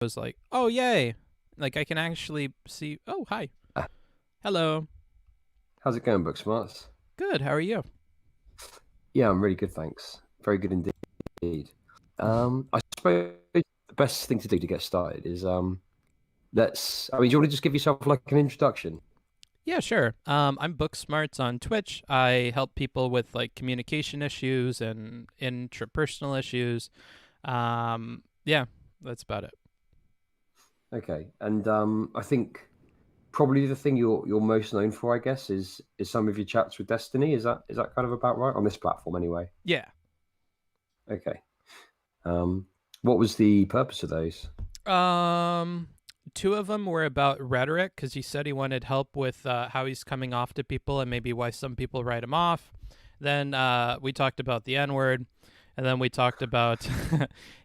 was like, oh, yay. Like, I can actually see. Oh, hi. Ah, Hello. how's it going, Booksmarts? Good. How are you? Yeah, I'm really good, thanks. Very good indeed. I suppose the best thing to do to get started is I mean, do you want to just give yourself like an introduction? Yeah, sure. I'm Book Smarts on Twitch. I help people with like communication issues and intrapersonal issues. Yeah, that's about it. Okay, and I think probably the thing you're most known for, I guess, is some of your chats with Destiny. Is that kind of about right on this platform anyway? Yeah. Okay. Um, what was the purpose of those? Um, Two of them were about rhetoric because he said he wanted help with how he's coming off to people and maybe why some people write him off. Then we talked about the N word, and then we talked about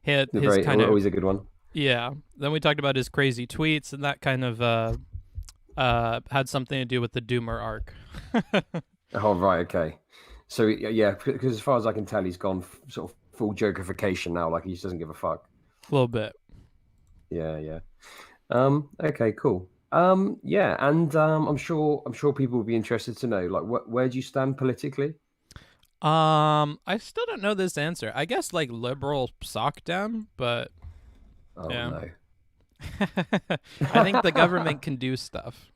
his Very kind of always a good one. yeah. Then we talked about his crazy tweets, and that kind of had something to do with the Doomer arc. Oh, right, okay. So yeah, because as far as I can tell, he's gone sort of full jokerification now. Like he just doesn't give a fuck. A little bit. Yeah, yeah. Okay, cool. Yeah, and I'm sure people will be interested to know, like, where do you stand politically? I still don't know this answer. I guess like liberal sock dem, but Oh yeah. no. I think the government can do stuff.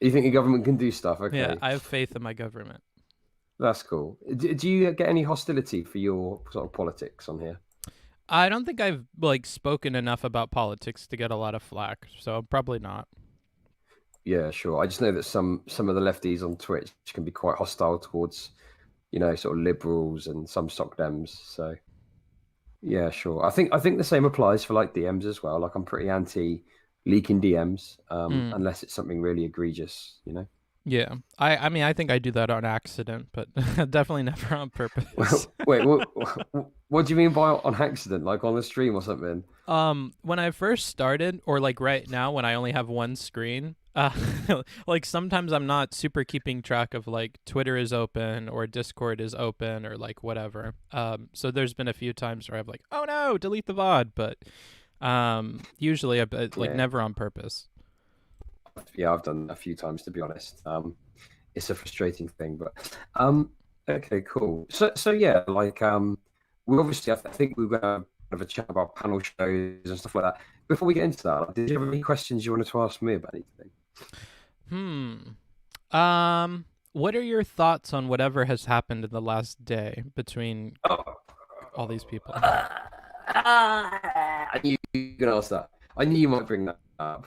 You think the government can do stuff? Yeah, Okay, I have faith in my government. that's cool. Do you get any hostility for your sort of politics on here? I don't think I've like spoken enough about politics to get a lot of flack, so probably not. Yeah, sure. I just know that some of the lefties on Twitch can be quite hostile towards, sort of liberals and some stock dems. So yeah, sure. I think the same applies for like DMs as well. Like I'm pretty anti leaking DMs, Mm, unless it's something really egregious. yeah, I mean I think I do that on accident, but definitely never on purpose. Well, wait, what do you mean by on accident? Like on the stream or something? When I first started, or like right now when I only have one screen, like sometimes I'm not super keeping track of like Twitter is open or Discord is open or like whatever. So there's been a few times where I've like, oh no, delete the VOD, but usually I like Yeah, never on purpose. yeah, I've done a few times to be honest. It's a frustrating thing, but um, okay, cool. So yeah, like we obviously I think we're gonna have a chat about panel shows and stuff like that. Before we get into that, like, did you have any questions you wanted to ask me about anything? Hmm. Um, what are your thoughts on whatever has happened in the last day between Oh, all these people? I knew you were gonna ask that. I knew you might bring that up.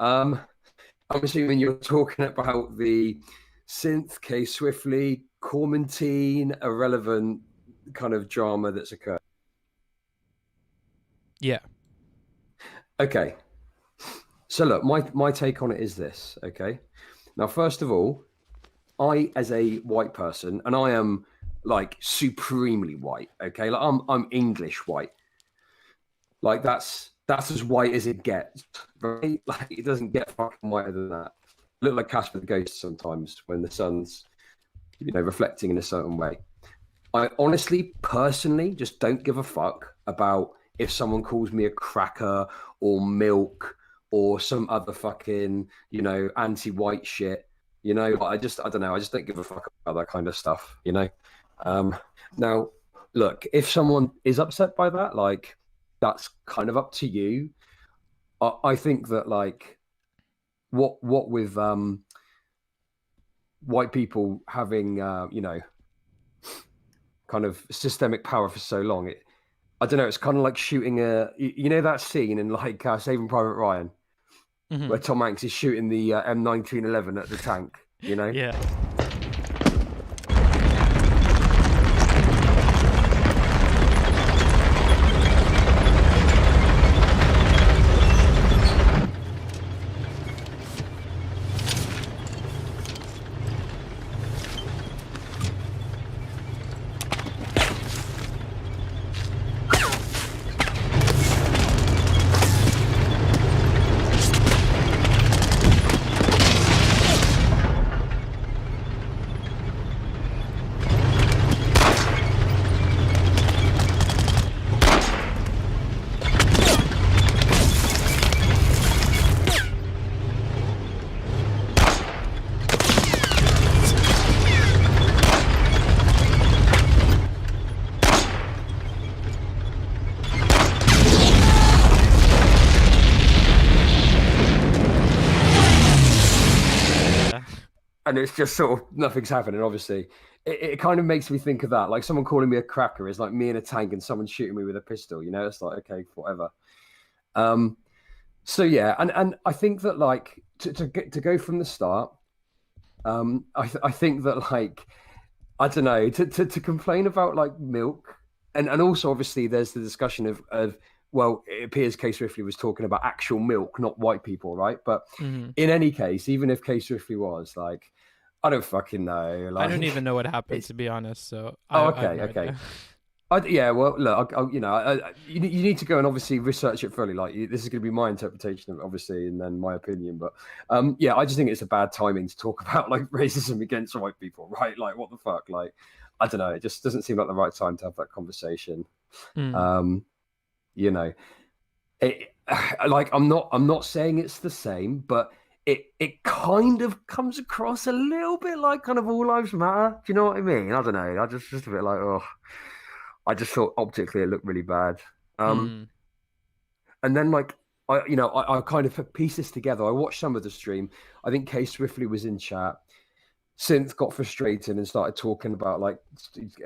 Um, I'm assuming you're talking about the synth K Swiftly Cormentine irrelevant kind of drama that's occurred. Yeah. Okay. So look, my take on it is this, okay? Now, first of all, I as a white person, and I am like supremely white, okay? Like I'm English white. Like that's as white as it gets, right? Like it doesn't get fucking whiter than that. I look like Casper the Ghost sometimes when the sun's, reflecting in a certain way. I honestly, personally, just don't give a fuck about if someone calls me a cracker or milk or some other fucking, anti-white shit. I don't know. I just don't give a fuck about that kind of stuff. Um, now, look, if someone is upset by that, like, that's kind of up to you. I think that, like, what with white people having, kind of systemic power for so long, I don't know. It's kind of like shooting that scene in like Saving Private Ryan Hmm. where Tom Hanks is shooting the M1911 at the tank. You know. Yeah. and it's just sort of nothing's happening. Obviously, it kind of makes me think of that. Like someone calling me a cracker is like me in a tank and someone shooting me with a pistol. You know, it's like okay, whatever. Um, so yeah, and I think that like to go from the start, I think that like I don't know to complain about like milk, and also obviously there's the discussion of well, it appears Kay Swiftly was talking about actual milk, not white people, right? But Hmm. in any case, even if Kay Swiftly was like, I don't fucking know, I don't like even know what happened, it's to be honest. So oh I have okay, no okay. idea. Yeah, well, look, you need to go and obviously research it fully. Like, this is going to be my interpretation of it, obviously, and then my opinion. But yeah, I just think it's a bad timing to talk about like racism against white people, right? Like, what the fuck? Like, I don't know. It just doesn't seem like the right time to have that conversation. Mm. Um, you know, it, like I'm not saying it's the same, but it kind of comes across a little bit like kind of all lives matter. Do you know what I mean? I don't know. I just a bit like oh. I just thought optically it looked really bad. Um, Mm. and then like I kind of put pieces together. I watched some of the stream. I think Kay Swiftly was in chat. Synth got frustrated and started talking about like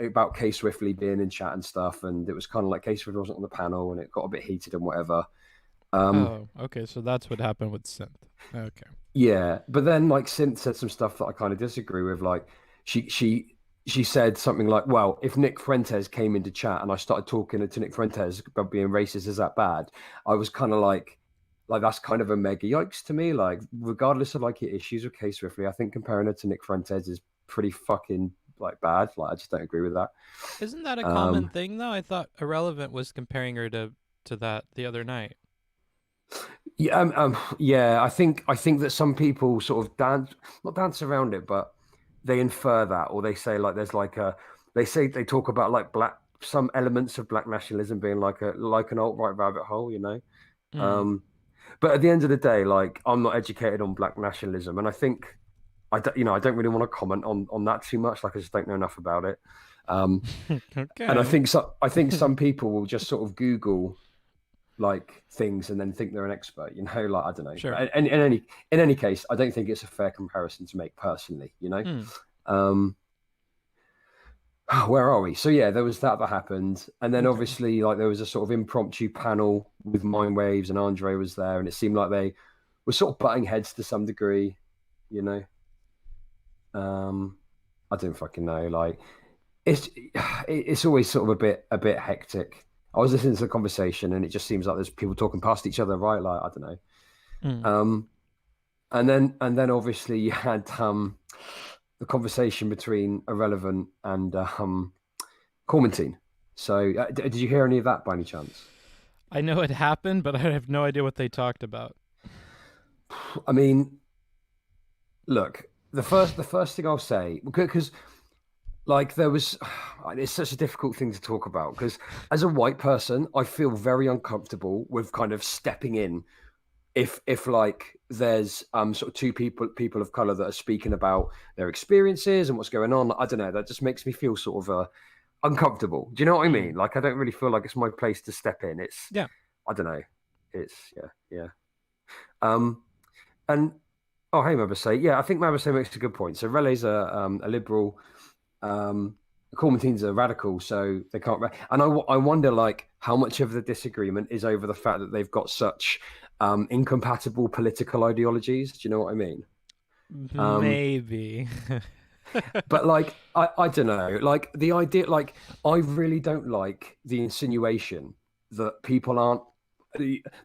about Kay Swiftly being in chat and stuff, and it was kind of like Kay Swiftly wasn't on the panel, and it got a bit heated and whatever. Um, Oh, okay. So that's what happened with synth. Okay. Yeah, but then like Synth said some stuff that I kind of disagree with. Like she she she said something like, "Well, if Nick Fuentes came into chat and I started talking to Nick Fuentes about being racist, is that bad?" I was kind of like that's kind of a mega yikes to me. Like regardless of like your issues with Kay Swiftly, I think comparing her to Nick Fuentes is pretty fucking like bad. Like I just don't agree with that. Isn't that a common Um, thing though? I thought Irrelevant was comparing her to that the other night. yeah, yeah. I think that some people sort of not dance around it, but they infer that, or they say like there's like a, they talk about like some elements of black nationalism being like an alt right rabbit hole, you know. Mm. Um, but at the end of the day, like I'm not educated on black nationalism, and I think I don't really want to comment on that too much. Like I just don't know enough about it. Um, and Okay. I think some people will just sort of Google like things and then think they're an expert, you know, like I don't know. Sure. But in any case, I don't think it's a fair comparison to make personally, you know. Mm. Um where are we? So yeah, there was that happened. And then Okay. obviously like there was a sort of impromptu panel with Mind Waves and Andre was there, and it seemed like they were sort of butting heads to some degree, you know. Um I don't fucking know. Like it's always sort of a bit hectic. I was listening to the conversation and it just seems like there's people talking past each other, right? Like I don't know. Mm. Um, and then obviously you had the conversation between Irrelevant and Cormentine. So did you hear any of that by any chance? I know it happened, but I have no idea what they talked about. I mean, look, the first thing I'll say because like there was it's such a difficult thing to talk about because as a white person, I feel very uncomfortable with kind of stepping in if like there's sort of two people of color that are speaking about their experiences and what's going on. I don't know, that just makes me feel sort of uncomfortable. Do you know what I Mm. mean? Like I don't really feel like it's my place to step in. It's Yeah. I don't know. It's yeah. Um and oh hey Mabase, yeah, I think Mabase makes a good point. So Relé's a liberal, um Cormentine's a radical, so they can't. And I wonder like how much of the disagreement is over the fact that they've got such incompatible political ideologies. Do you know what I mean? Um, Maybe. but like I don't know, like the idea, like I really don't like the insinuation that people aren't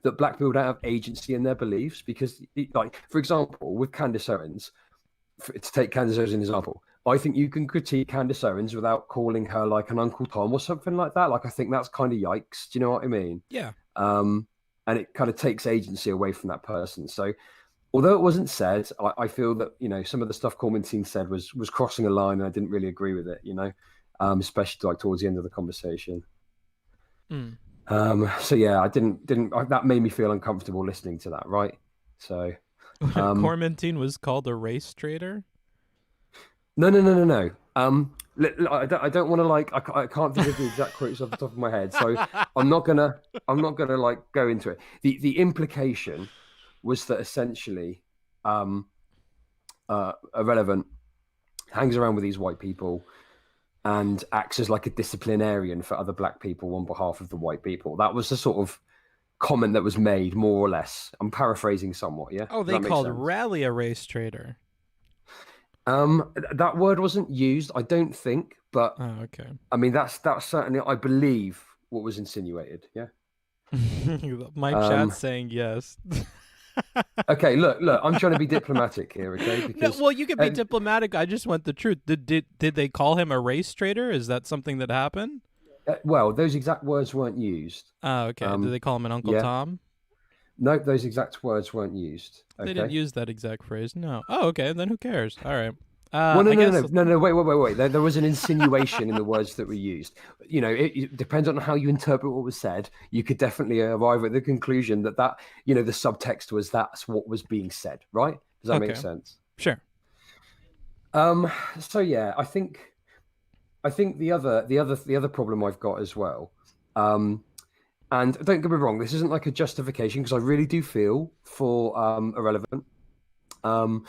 that black people don't have agency in their beliefs because like for example with Candace Owens, to take Candace Owens as an example, I think you can critique Candace Owens without calling her like an Uncle Tom or something like that. Like I think that's kind of yikes. Do you know what I mean? Yeah. Um, and it kind of takes agency away from that person. So although it wasn't said, I feel that some of the stuff Cormentine said was crossing a line, and I didn't really agree with it. Especially like towards the end of the conversation. Mm. So yeah, I didn't that made me feel uncomfortable listening to that. Right. So um, Cormentine was called a race traitor. no, no, no, no, no. I don't want to like I can't think of the exact quotes off the top of my head, so I'm not gonna like go into it. The implication was that essentially, Irrelevant hangs around with these white people, and acts as like a disciplinarian for other black people on behalf of the white people. That was the sort of comment that was made, more or less. I'm paraphrasing somewhat. Yeah, Oh, does they that make called sense? Rally a race traitor. That word wasn't used, I don't think, but Oh, okay. I mean that's certainly, I believe, what was insinuated. Yeah. My Um, chat's saying yes. okay, look, I'm trying to be diplomatic here, okay? No, Because well, you can be uh, diplomatic. I just want the truth. Did they call him a race traitor? Is that something that happened? well, those exact words weren't used. Oh, okay. Did Um, they call him an Uncle yeah, Tom? no, those exact words weren't used. They didn't Okay. use that exact phrase. No. Oh, okay. Then who cares? All right. Well, no, I no, no, guess. no, no, no. Wait. There was an insinuation in the words that were used. You know, it depends on how you interpret what was said. You could definitely arrive at the conclusion that the subtext was that's what was being said, right? Does that make Okay. sense? Sure. Um, so yeah, I think the other problem I've got as well. And don't get me wrong, this isn't like a justification because I really do feel for Irrelevant. Um,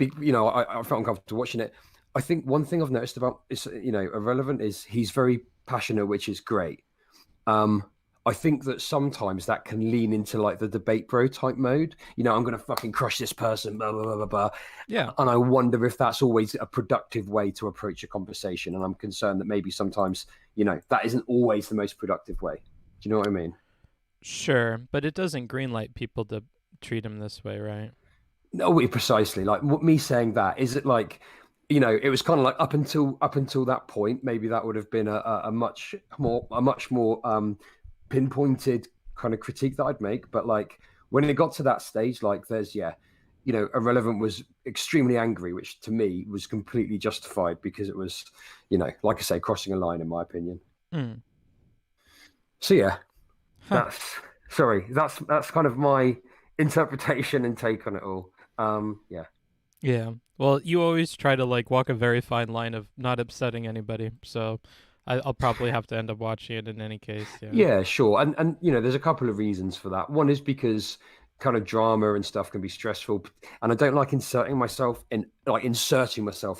I felt uncomfortable watching it. I think one thing I've noticed about is, Irrelevant is he's very passionate, which is great. Um, I think that sometimes that can lean into like the debate bro type mode. I'm gonna fucking crush this person, blah blah blah blah blah. Yeah. And I wonder if that's always a productive way to approach a conversation. And I'm concerned that maybe sometimes, that isn't always the most productive way. Do you know what I mean? Sure. But it doesn't greenlight people to treat him this way, right? No, precisely. Like me saying that, is it like, it was kind of like up until that point, maybe that would have been a much more pinpointed kind of critique that I'd make. But like when it got to that stage, like Irrelevant was extremely angry, which to me was completely justified because it was, like I say, crossing a line in my opinion. Hmm. So yeah, Huh. that's sorry, that's kind of my interpretation and take on it all. Yeah. Yeah. Well, you always try to like walk a very fine line of not upsetting anybody. So I'll probably have to end up watching it in any case. Yeah. Yeah, sure. And there's a couple of reasons for that. One is because kind of drama and stuff can be stressful, and I don't like inserting myself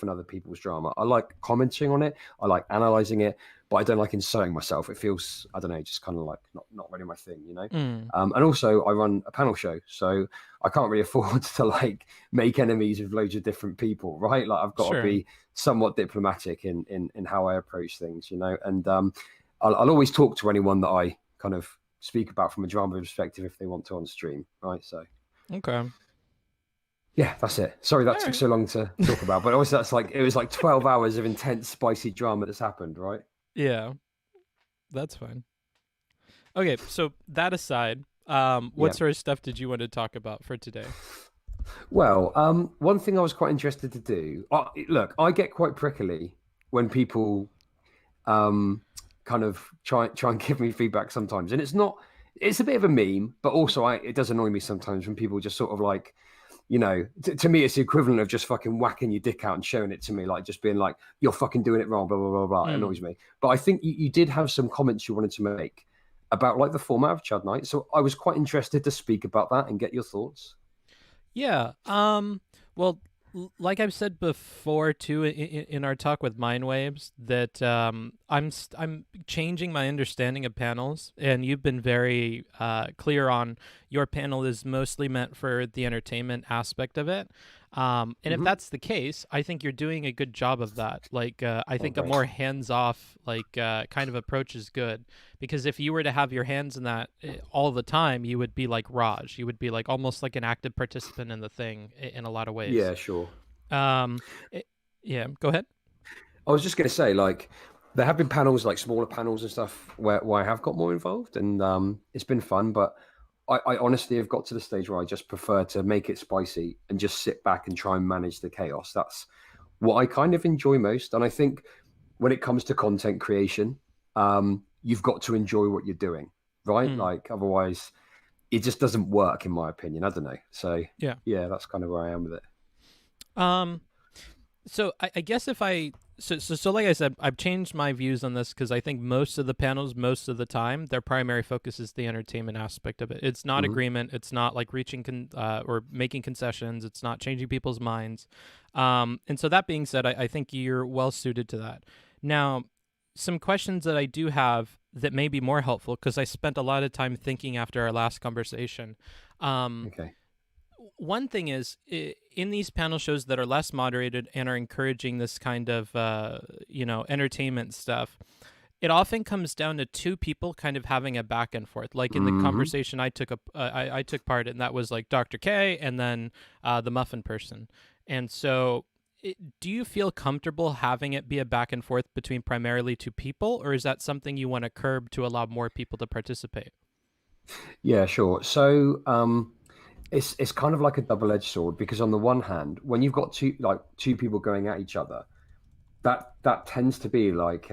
in other people's drama. I like commenting on it, I like analyzing it, but I don't like inserting myself. It feels, I don't know, just kind of like not really my thing. Mm. And also I run a panel show, so I can't really afford to like make enemies with loads of different people, right? Like I've got to Sure. be somewhat diplomatic in how I approach things. And I'll always talk to anyone that I kind of speak about from a drama perspective if they want to on stream, right? So Okay. yeah, that's it. Sorry that All took right. so long to talk about, but also that's like it was like 12 hours of intense, spicy drama that's happened, right? Yeah. That's fine. Okay. So that aside, what Yeah. sort of stuff did you want to talk about for today? Well, one thing I was quite interested to do. Look, I get quite prickly when people um, kind of try and give me feedback sometimes, and it's a bit of a meme, but also it does annoy me sometimes when people just sort of like, to me, it's the equivalent of just fucking whacking your dick out and showing it to me, like just being like, you're fucking doing it wrong, blah, blah, blah, blah. It Mm. annoys me. But I think you did have some comments you wanted to make about like the format of Chud Night. So I was quite interested to speak about that and get your thoughts. Yeah. Well, like I've said before too in our talk with Mindwaves, that I'm changing my understanding of panels, and you've been very clear on your panel is mostly meant for the entertainment aspect of it. And if Hmm. that's the case, I think you're doing a good job of that. Like, I Oh, think a great. more hands-off, like, kind of approach is good. Because if you were to have your hands in that all the time, you would be like Raj. You would be like almost like an active participant in the thing in a lot of ways. Yeah, sure. Um, it, yeah, go ahead. I was just going to say, like, there have been panels, like smaller panels and stuff, where I have got more involved, and it's been fun. But I honestly have got to the stage where I just prefer to make it spicy and just sit back and try and manage the chaos. That's what I kind of enjoy most. And I think when it comes to content creation, you've got to enjoy what you're doing, right? Mm, Like, otherwise, it just doesn't work, in my opinion. I don't know. So, yeah. yeah, that's kind of where I am with it. Um, so I guess if I So like I said, I've changed my views on this because I think most of the panels, most of the time, their primary focus is the entertainment aspect of it. It's not Hmm. agreement. It's not like reaching or making concessions. It's not changing people's minds. And so that being said, I think you're well suited to that. Now, some questions that I do have that may be more helpful because I spent a lot of time thinking after our last conversation. Um, Okay. One thing is in these panel shows that are less moderated and are encouraging this kind of entertainment stuff, it often comes down to two people kind of having a back and forth. Like in the Hmm. conversation I took part in, that was like Dr. K and then the muffin person. And so do you feel comfortable having it be a back and forth between primarily two people, or is that something you want to curb to allow more people to participate? Yeah, sure. So it's kind of like a double-edged sword because on the one hand, when you've got two people going at each other, that tends to be like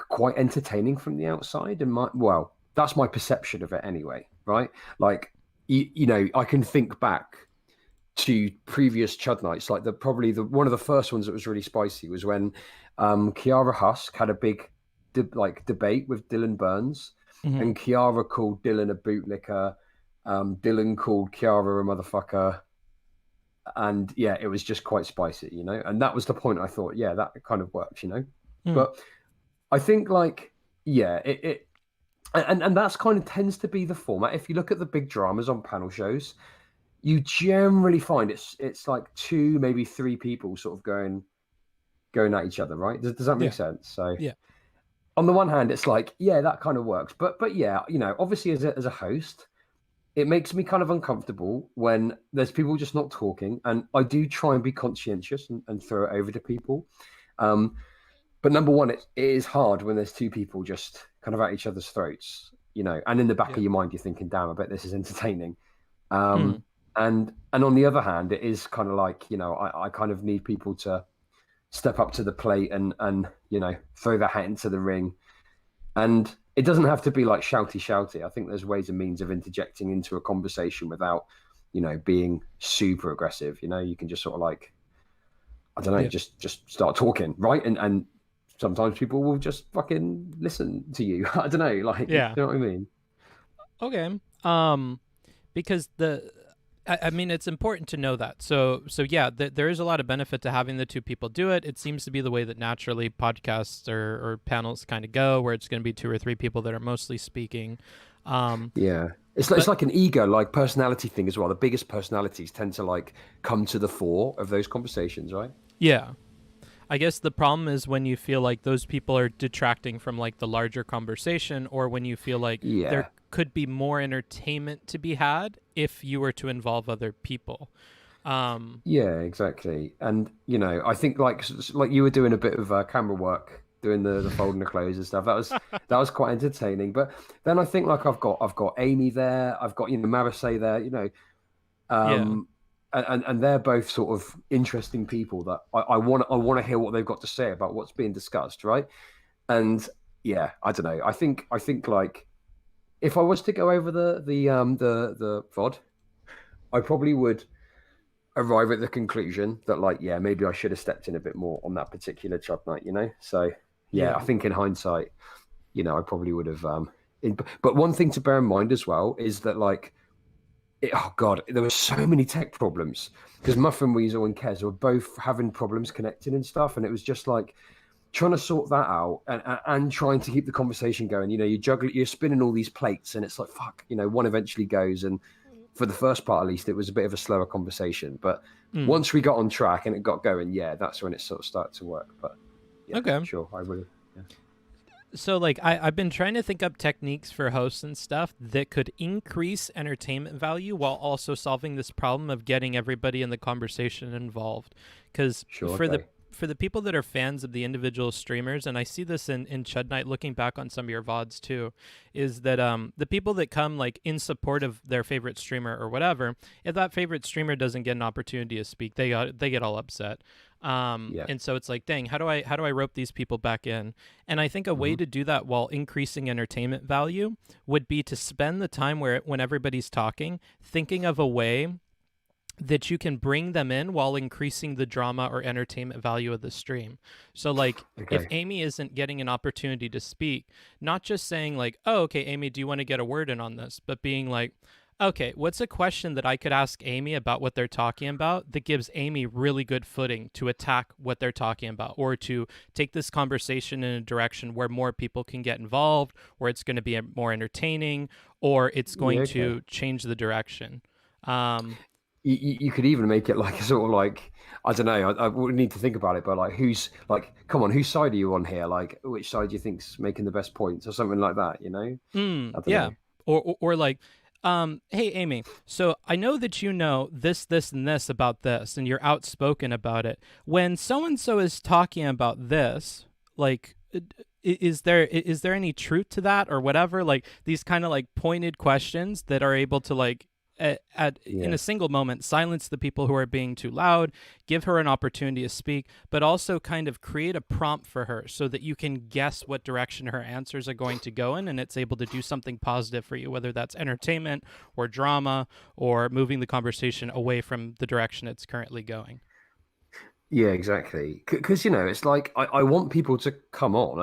quite entertaining from the outside. And well, that's my perception of it anyway, right? Like I can think back to previous Chud nights, like the probably the one of the first ones that was really spicy was when Kiara Husk had a big debate with Dylan Burns, Mm-hmm. and Kiara called Dylan a bootlicker, Dylan called Kiara a motherfucker, and yeah, it was just quite spicy. And that was the point. I thought, yeah, that kind of works. Mm. But I think yeah, it and that's kind of tends to be the format. If you look at the big dramas on panel shows, you generally find it's like two, maybe three people sort of going at each other, right? Does that make Yeah. sense? So Yeah. on the one hand, it's like, yeah, that kind of works. But yeah, obviously as a host, it makes me kind of uncomfortable when there's people just not talking. And I do try and be conscientious and throw it over to people. Um, but number one, it is hard when there's two people just kind of at each other's throats. And in the back Yeah. of your mind, you're thinking, damn, I bet this is entertaining. Mm. And on the other hand, it is kind of like, I kind of need people to step up to the plate and throw their hat into the ring. And it doesn't have to be like shouty. I think there's ways and means of interjecting into a conversation without being super aggressive. You can just sort of like, I don't know, Yeah. just start talking, right? And sometimes people will just fucking listen to you. I don't know, like, you Yeah. know what I mean? Okay. Because I mean, it's important to know that. So yeah, there is a lot of benefit to having the two people do it. It seems to be the way that naturally podcasts or panels kind of go, where it's going to be two or three people that are mostly speaking. Um, Yeah. It's but like an ego, like personality thing as well. The biggest personalities tend to like come to the fore of those conversations, right? yeah, I guess the problem is when you feel like those people are detracting from like the larger conversation, or when you feel like there Yeah. could be more entertainment to be had if you were to involve other people. Um, Yeah, exactly. And I think like you were doing a bit of camera work, doing the fold and the close and stuff. That was quite entertaining. But then I think like I've got Amy there, I've got Marisay there. yeah. Um, and they're both sort of interesting people that I want to hear what they've got to say about what's being discussed, right? And yeah, I don't know. I think like if I was to go over the VOD, I probably would arrive at the conclusion that like yeah, maybe I should have stepped in a bit more on that particular Chud night. So yeah, I Yeah. think in hindsight, I probably would have but one thing to bear in mind as well is that like oh god, there were so many tech problems because Muffin Weasel and Kez were both having problems connecting and stuff, and it was just like trying to sort that out and trying to keep the conversation going. You're spinning all these plates, and it's like fuck. One eventually goes, and for the first part at least, it was a bit of a slower conversation. But Mm. once we got on track and it got going, yeah, that's when it sort of started to work. But yeah, Okay. sure, I would have. Yeah. So like I've been trying to think up techniques for hosts and stuff that could increase entertainment value while also solving this problem of getting everybody in the conversation involved. Because Sure, for the okay. for the people that are fans of the individual streamers, and I see this in Chud Night looking back on some of your VODs too, is that the people that come like in support of their favorite streamer or whatever, if that favorite streamer doesn't get an opportunity to speak, they get all upset. Yeah. And so it's like, dang, how do I rope these people back in? And I think a way Hmm. to do that while increasing entertainment value would be to spend the time when everybody's talking, thinking of a way that you can bring them in while increasing the drama or entertainment value of the stream. So like if Okay. Amy isn't getting an opportunity to speak, not just saying like, "Oh, okay, Amy, do you want to get a word in on this?" but being like, "Okay, what's a question that I could ask Amy about what they're talking about that gives Amy really good footing to attack what they're talking about or to take this conversation in a direction where more people can get involved, where it's going to be more entertaining, or it's Yeah. going Okay. to change the direction." Um, You could even make it like a sort of like, I don't know. I would need to think about it, but like, who's like, come on, whose side are you on here? Like, which side do you think's making the best points, or something like that? You know, I don't Yeah. know. Or like, hey Amy, so I know that you know this, this, and this about this, and you're outspoken about it. When so and so is talking about this, like, is there any truth to that or whatever? Like these kind of like pointed questions that are able to like in Yeah. a single moment silence the people who are being too loud, give her an opportunity to speak, but also kind of create a prompt for her so that you can guess what direction her answers are going to go in, and it's able to do something positive for you, whether that's entertainment or drama or moving the conversation away from the direction it's currently going. Yeah, exactly. Because it's like I want people to come on.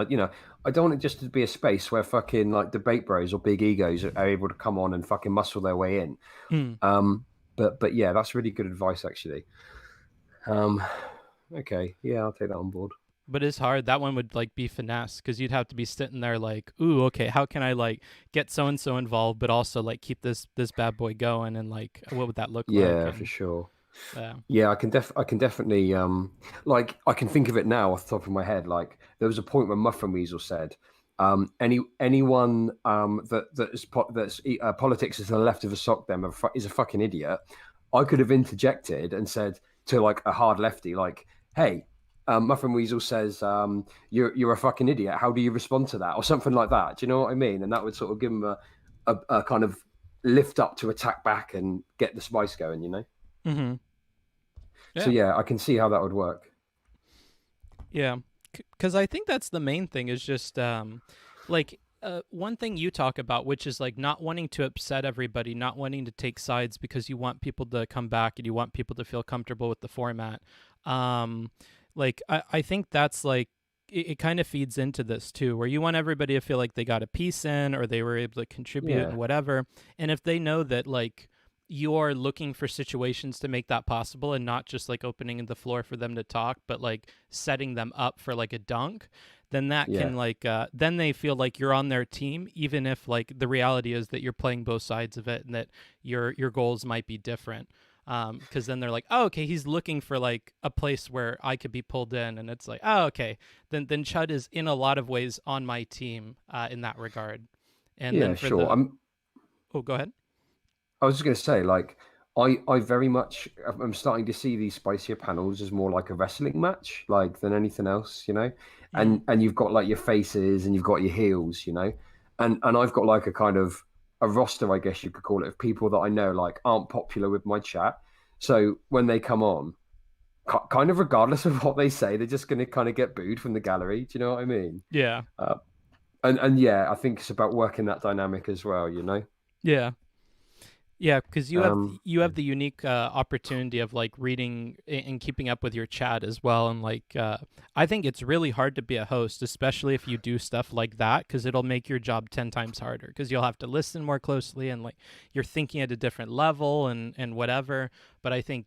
I don't want it just to be a space where fucking like debate bros or big egos are able to come on and fucking muscle their way in. Mm. Um, but yeah, that's really good advice actually. Um, okay, yeah, I'll take that on board. But it's hard. That one would like be finesse because you'd have to be sitting there like, ooh, okay, how can I like get so and so involved, but also like keep this bad boy going, and like what would that look like? Yeah, for And sure. uh, Yeah, I can definitely like I can think of it now off the top of my head. Like there was a point when Muffin Weasel said, anyone that's politics is to the left of a sock them is a fucking idiot. I could have interjected and said to like a hard lefty, like, hey, Muffin Weasel says you're a fucking idiot. How do you respond to that? Or something like that. Do you know what I mean? And that would sort of give him a kind of lift up to attack back and get the spice going, you know? mm-hmm. So Yeah. yeah, I can see how that would work. Yeah, because I think that's the main thing is just like one thing you talk about, which is like not wanting to upset everybody, not wanting to take sides because you want people to come back and you want people to feel comfortable with the format. Um, like I think that's like it kind of feeds into this too, where you want everybody to feel like they got a piece in or they were able to contribute and Yeah, whatever. And if they know that like you're looking for situations to make that possible and not just like opening the floor for them to talk, but like setting them up for like a dunk, then that yeah, can like then they feel like you're on their team, even if like the reality is that you're playing both sides of it and that your goals might be different. Because then they're like, oh, okay, he's looking for like a place where I could be pulled in, and it's like, oh, okay, then Chud is in a lot of ways on my team in that regard. And then yeah. for Sure. the oh, go ahead. I was just going to say, like, I very much, I'm starting to see these spicier panels as more like a wrestling match, like than anything else, you know. Mm-hmm. And you've got like your faces and you've got your heels, you know. And I've got like a kind of a roster, I guess you could call it, of people that I know like aren't popular with my chat. So when they come on, kind of regardless of what they say, they're just going to kind of get booed from the gallery. Do you know what I mean? Yeah. Uh, and yeah, I think it's about working that dynamic as well, you know. Yeah. Yeah, because you Yeah. have the unique opportunity of like reading and keeping up with your chat as well, and like I think it's really hard to be a host, especially if you do stuff like that, because it'll make your job 10 times harder. Because you'll have to listen more closely, and like you're thinking at a different level, and whatever. But I think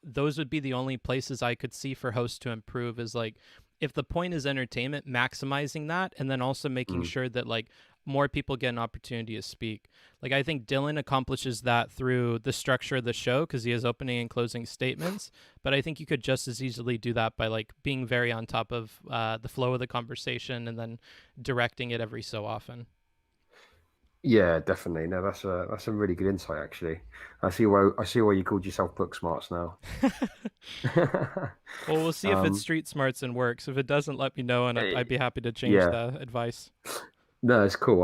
those would be the only places I could see for hosts to improve is like if the point is entertainment, maximizing that, and then also making Mm. sure that like more people get an opportunity to speak. Like I think Dylan accomplishes that through the structure of the show because he has opening and closing statements. But I think you could just as easily do that by like being very on top of the flow of the conversation and then directing it every so often. Yeah, definitely. No, that's a really good insight actually. I see why you called yourself book smarts now. Well, we'll see if it's um, street smarts and works. If it doesn't, let me know, and I'd eh, be happy to change yeah, the advice. no, it's cool.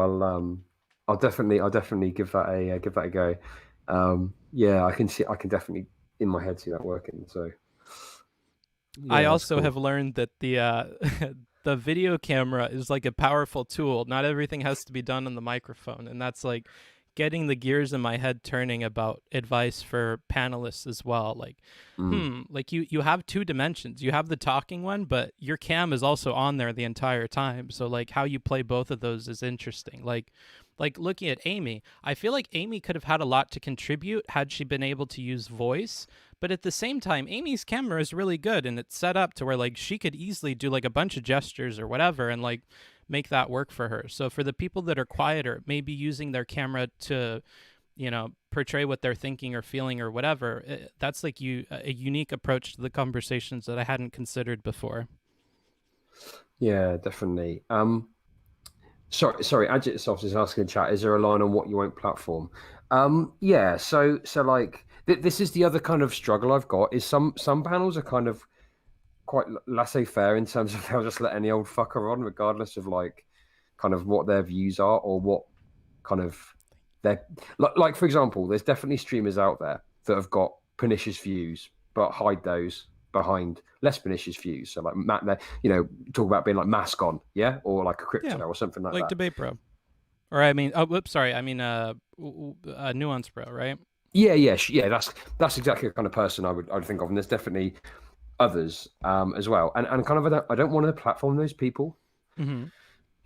I'll definitely give that a go. Yeah, I can definitely in my head see that working. So I yeah, that's also have cool. learned that the the video camera is like a powerful tool. Not everything has to be done on the microphone, and that's like getting the gears in my head turning about advice for panelists as well. Like, Mm. like you have two dimensions. You have the talking one, but your cam is also on there the entire time. So like how you play both of those is interesting. Like looking at Amy, I feel like Amy could have had a lot to contribute had she been able to use voice. But at the same time, Amy's camera is really good and it's set up to where like she could easily do like a bunch of gestures or whatever and like make that work for her. So for the people that are quieter, maybe using their camera to, portray what they're thinking or feeling or whatever, that's like a unique approach to the conversations that I hadn't considered before. Yeah, definitely. Sorry. Agitsoft is asking in chat, is there a line on what you won't platform? Yeah. So like this is the other kind of struggle I've got is some panels are kind of quite laissez-faire in terms of they'll just let any old fucker on, regardless of like kind of what their views are or what kind of their like for example, there's definitely streamers out there that have got pernicious views, but hide those behind less pernicious views. So like Matt, talk about being like mask on, yeah, or like a Yeah, crypto or something like like that. Debate Bro. Or I mean, oh, whoops, sorry. I mean, Nuance Bro, right? Yeah. That's exactly the kind of person I would think of, and there's definitely others as well. And kind of I don't want to platform those people. Mm-hmm.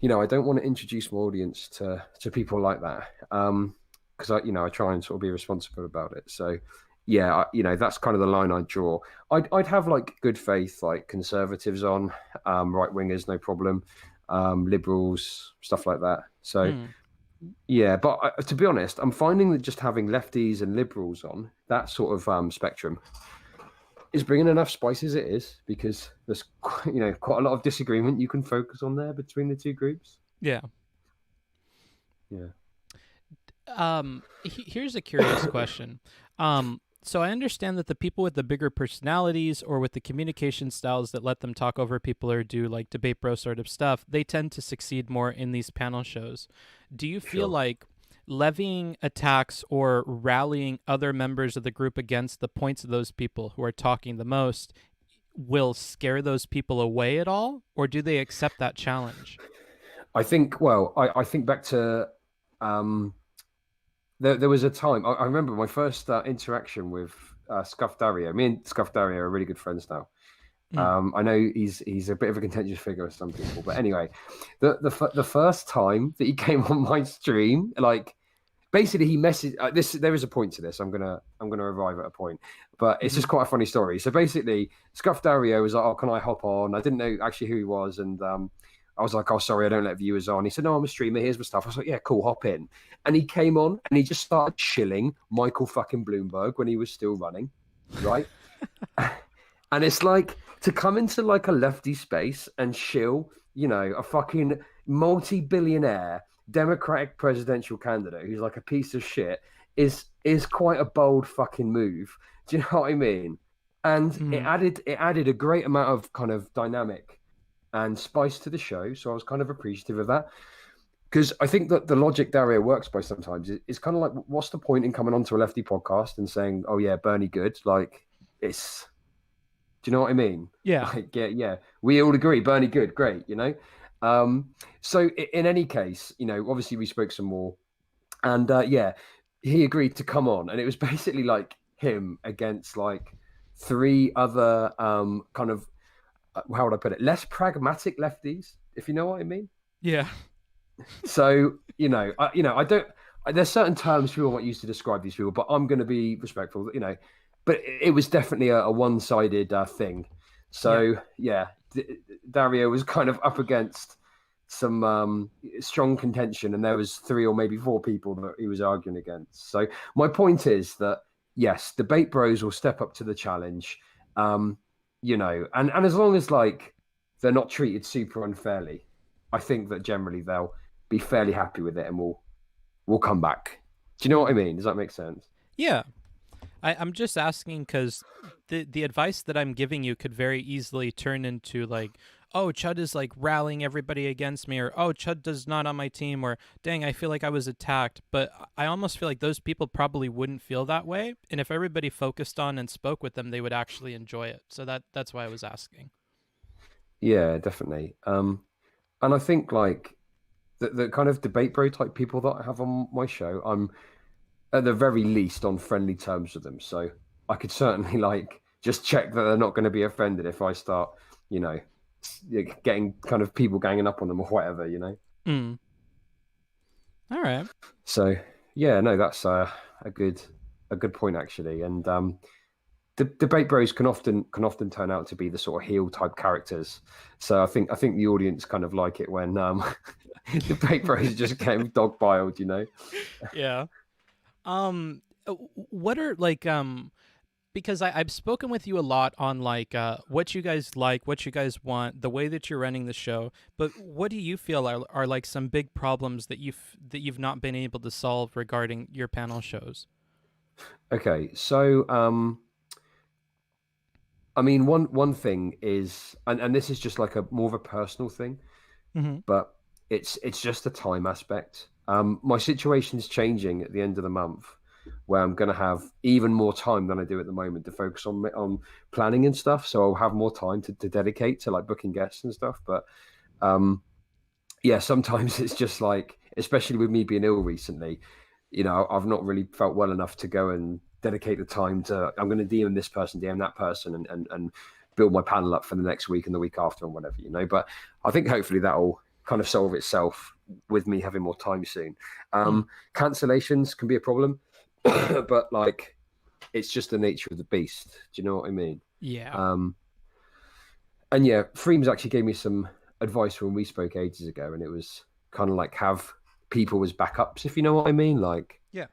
I don't want to introduce my audience to people like that. Because I try and sort of be responsible about it. So yeah, that's kind of the line I draw. I'd have like good faith like conservatives on, right wingers, no problem, liberals, stuff like that. So Mm. yeah, but to be honest, I'm finding that just having lefties and liberals on that sort of spectrum is bringing enough spice as it is because there's quite a lot of disagreement you can focus on there between the two groups. Yeah. Yeah. Here's a curious question. So I understand that the people with the bigger personalities or with the communication styles that let them talk over people or do like debate bro sort of stuff, they tend to succeed more in these panel shows. Do you feel Sure. like levying attacks or rallying other members of the group against the points of those people who are talking the most will scare those people away at all, or do they accept that challenge? I think, well, I think back to there was a time I remember my first interaction with Scuff Dario. Me and Scuff Dario are really good friends now. Mm. I know he's a bit of a contentious figure with some people, but anyway, the first time that he came on my stream, like basically he messaged this. There is a point to this. I'm gonna arrive at a point, but it's Mm-hmm. just quite a funny story. So basically, Scuff Dario was like, "Oh, can I hop on?" I didn't know actually who he was, and I was like, "Oh, sorry, I don't let viewers on." He said, "No, I'm a streamer. Here's my stuff." I was like, "Yeah, cool, hop in." And he came on and he just started chilling Michael fucking Bloomberg when he was still running, right? And it's like to come into like a lefty space and shill, a fucking multi-billionaire Democratic presidential candidate who's like a piece of shit is quite a bold fucking move. Do you know what I mean? And it Mm-hmm. added a great amount of kind of dynamic and spice to the show. So I was kind of appreciative of that. Because I think that the logic Dario works by sometimes is kind of like, what's the point in coming onto a lefty podcast and saying, "Oh yeah, Bernie good"? Like, it's do you know what I mean? Yeah. Like, yeah, we all agree, Bernie good, great. So in any case, obviously we spoke some more, and yeah, he agreed to come on, and it was basically like him against like three other kind of how would I put it, less pragmatic lefties, if you know what I mean. Yeah. So I don't. There's certain terms people want used to describe these people, but I'm going to be respectful. But it was definitely a one-sided thing. Yeah. So yeah, Dario was kind of up against some strong contention, and there was three or maybe four people that he was arguing against. So my point is that yes, debate bros will step up to the challenge, and as long as like they're not treated super unfairly, I think that generally they'll be fairly happy with it, and we'll come back. Do you know what I Mm. mean? Does that make sense? Yeah. I'm just asking because the advice that I'm giving you could very easily turn into like, oh, Chud is like rallying everybody against me, or oh, Chud does not on my team, or dang, I feel like I was attacked. But I almost feel like those people probably wouldn't feel that way, and if everybody focused on and spoke with them, they would actually enjoy it. So that's why I was asking. Yeah, definitely. And I think like the kind of debate bro type people that I have on my show, I'm at the very least on friendly terms with them. So I could certainly like just check that they're not going to be offended if I start, you know, getting kind of people ganging up on them or whatever, you know. Mm. All right. So yeah, no, that's a good point actually, and the debate bros can often turn out to be the sort of heel type characters. So I think the audience kind of like it when debate bros just get dog piled, you know. Yeah. What are like because I've spoken with you a lot on like what you guys like, what you guys want, the way that you're running the show. But what do you feel are like some big problems that you've not been able to solve regarding your panel shows? Okay, so I mean, one thing is, and this is just like a more of a personal thing, Mm-hmm. but it's just the time aspect. My situation's changing at the end of the month, where I'm going to have even more time than I do at the moment to focus on planning and stuff. So I'll have more time to dedicate to like booking guests and stuff. But um, yeah, sometimes it's just like, especially with me being ill recently, I've not really felt well enough to go and dedicate the time to, I'm going to DM this person, DM that person, and build my panel up for the next week and the week after and whatever, But I think hopefully that'll kind of solve itself with me having more time soon. Mm. Cancellations can be a problem, but like, it's just the nature of the beast. Do you know what I mean? Yeah. Um, and yeah, Freems actually gave me some advice when we spoke ages ago, and it was kind of like have people as backups, if you know what I mean. Like, Yeah.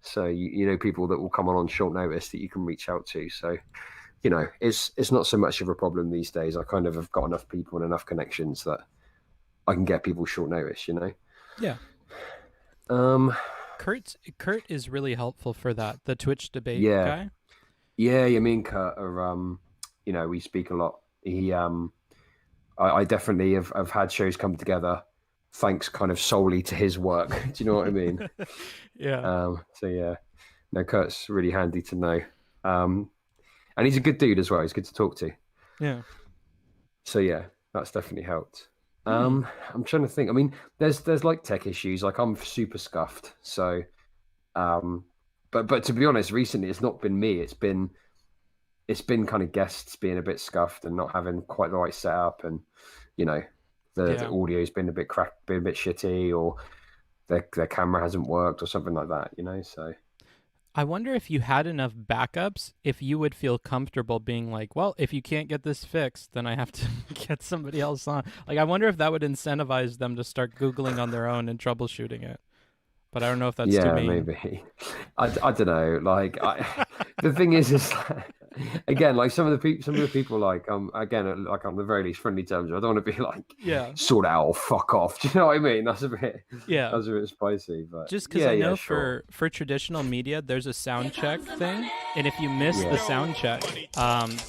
so you know people that will come on short notice that you can reach out to. So it's not so much of a problem these days. I kind of have got enough people and enough connections that I can get people short notice. Yeah. Um, Kurt is really helpful for that. The Twitch debate yeah, guy. yeah. Me and Kurt are we speak a lot. I definitely have had shows come together thanks kind of solely to his work. Do you know what I mean? Yeah. So yeah, no, Kurt's really handy to know. Um, and he's a good dude as well. He's good to talk to. Yeah. So yeah, that's definitely helped. Hmm. I'm trying to think. I mean, there's like tech issues. Like I'm super scuffed. So, um, but to be honest, recently it's not been me. It's been kind of guests being a bit scuffed and not having quite the right setup, and you know, the Yeah. audio's been a bit cracked, been a bit shitty, or their camera hasn't worked or something like that. So I wonder if you had enough backups, if you would feel comfortable being like, well, if you can't get this fixed, then I have to get somebody else on. Like, I wonder if that would incentivize them to start Googling on their own and troubleshooting it. But I don't know if that's too yeah, mean. maybe. I don't know. Like the thing is again, like some of the people like again like on the very least friendly terms. I don't want to be like Yeah. sort out or fuck off. Do you know what I mean? Yeah. That's a bit spicy, but Just because yeah, I yeah, know sure, for traditional media, there's a sound check thing, and if you miss the yeah, sound check,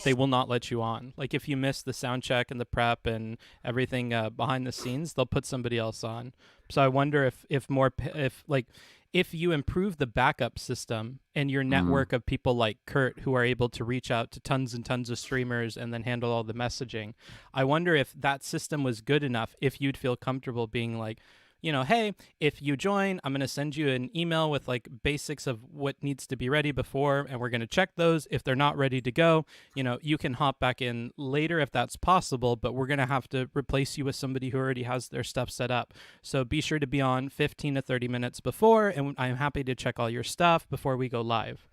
they will not let you on. Like if you miss the sound check and the prep and everything behind the scenes, they'll put somebody else on. So I wonder if more if like if you improve the backup system and your mm, network of people like Kurt who are able to reach out to tons and tons of streamers and then handle all the messaging, I wonder if that system was good enough if you'd feel comfortable being like, hey, if you join, I'm going to send you an email with like basics of what needs to be ready before, and we're going to check those. If they're not ready to go, you can hop back in later if that's possible, but we're going to have to replace you with somebody who already has their stuff set up. So be sure to be on 15 to 30 minutes before, and I'm happy to check all your stuff before we go live.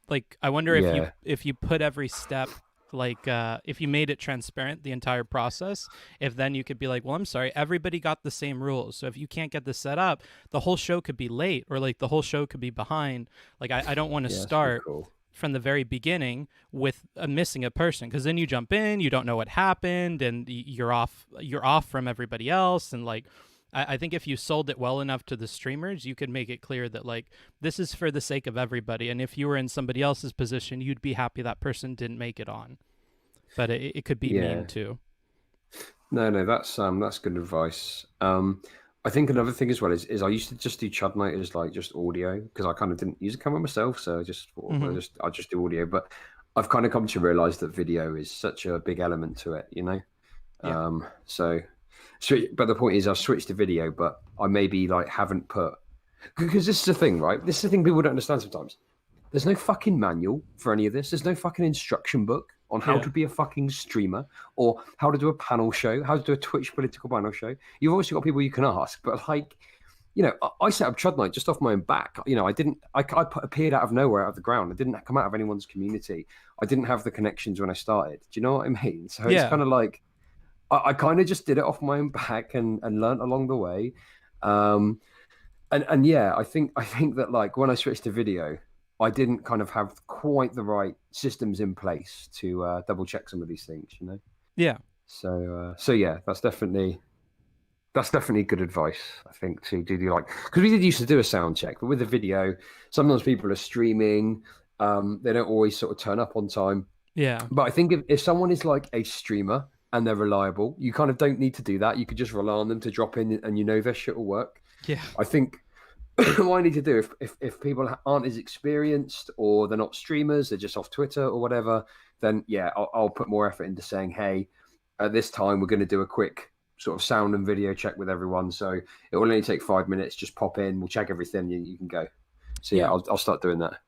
Like I wonder if you yeah, if you put every step like if you made it transparent the entire process, if then you could be like, well, I'm sorry, everybody got the same rules, so if you can't get this set up, the whole show could be late or like the whole show could be behind. Like I don't want to yeah. That's pretty start cool. from the very beginning with missing a person, because then you jump in, you don't know what happened, and you're off from everybody else. And like I think if you sold it well enough to the streamers, you could make it clear that like this is for the sake of everybody, and if you were in somebody else's position, you'd be happy that person didn't make it on. But it could be mean Yeah, too. no, that's good advice. I think another thing as well is I used to just do Chud Night as like just audio because I kind of didn't use a camera myself, so I just thought Mm-hmm. I just do audio. But I've kind of come to realize that video is such a big element to it. Yeah. So But the point is, I've switched to video, but I maybe like haven't put because this is the thing, right? This is the thing people don't understand sometimes. There's no fucking manual for any of this. There's no fucking instruction book on how Yeah. to be a fucking streamer or how to do a panel show, how to do a Twitch political panel show. You've obviously got people you can ask, but like, I set up Chud Night just off my own back. I didn't, appeared out of nowhere, out of the ground. I didn't come out of anyone's community. I didn't have the connections when I started. Do you know what I mean? So it's Yeah. kind of like, I kind of just did it off my own back and learned along the way. Um, and yeah, I think that like when I switched to video, I didn't kind of have quite the right systems in place to double check some of these things. Yeah. So yeah, that's definitely good advice. I think to do the like because we did used to do a sound check, but with the video, sometimes people are streaming, they don't always sort of turn up on time. Yeah. But I think if someone is like a streamer and they're reliable, you kind of don't need to do that. You could just rely on them to drop in and their shit will work. Yeah. I think what I need to do if people aren't as experienced or they're not streamers, they're just off Twitter or whatever, then yeah, I'll put more effort into saying, hey, at this time we're going to do a quick sort of sound and video check with everyone. So it will only take 5 minutes. Just pop in, we'll check everything, you can go. So yeah, Yeah. I'll start doing that.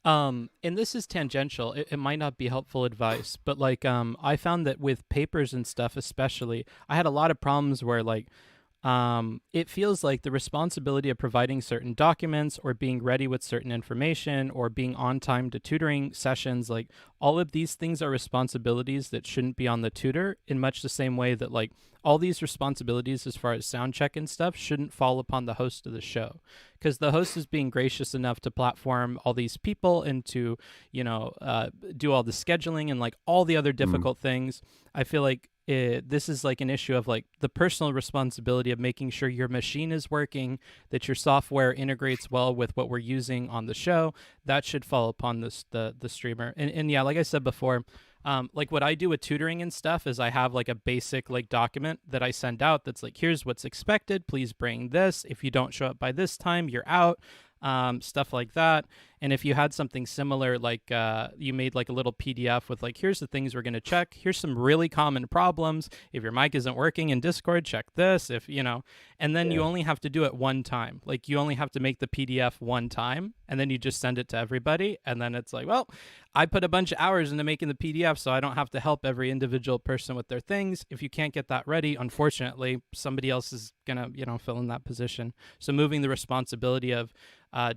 And this is tangential. It might not be helpful advice, but like, I found that with papers and stuff, especially, I had a lot of problems where like, it feels like the responsibility of providing certain documents or being ready with certain information or being on time to tutoring sessions, like all of these things are responsibilities that shouldn't be on the tutor in much the same way that like all these responsibilities as far as sound check and stuff shouldn't fall upon the host of the show because the host is being gracious enough to platform all these people and to, do all the scheduling and like all the other Mm, difficult things. I feel like this is like an issue of like the personal responsibility of making sure your machine is working, that your software integrates well with what we're using on the show. That should fall upon the streamer. And yeah, like I said before, like what I do with tutoring and stuff is I have like a basic like document that I send out that's like, here's what's expected. Please bring this. If you don't show up by this time, you're out. Stuff like that. And if you had something similar, like you made like a little PDF with like, here's the things we're going to check. Here's some really common problems. If your mic isn't working in Discord, check this. And then you yeah. only have to do it one time. Like you only have to make the PDF one time and then you just send it to everybody. And then it's like, well, I put a bunch of hours into making the PDF, so I don't have to help every individual person with their things. If you can't get that ready, unfortunately, somebody else is going to, fill in that position. So moving the responsibility of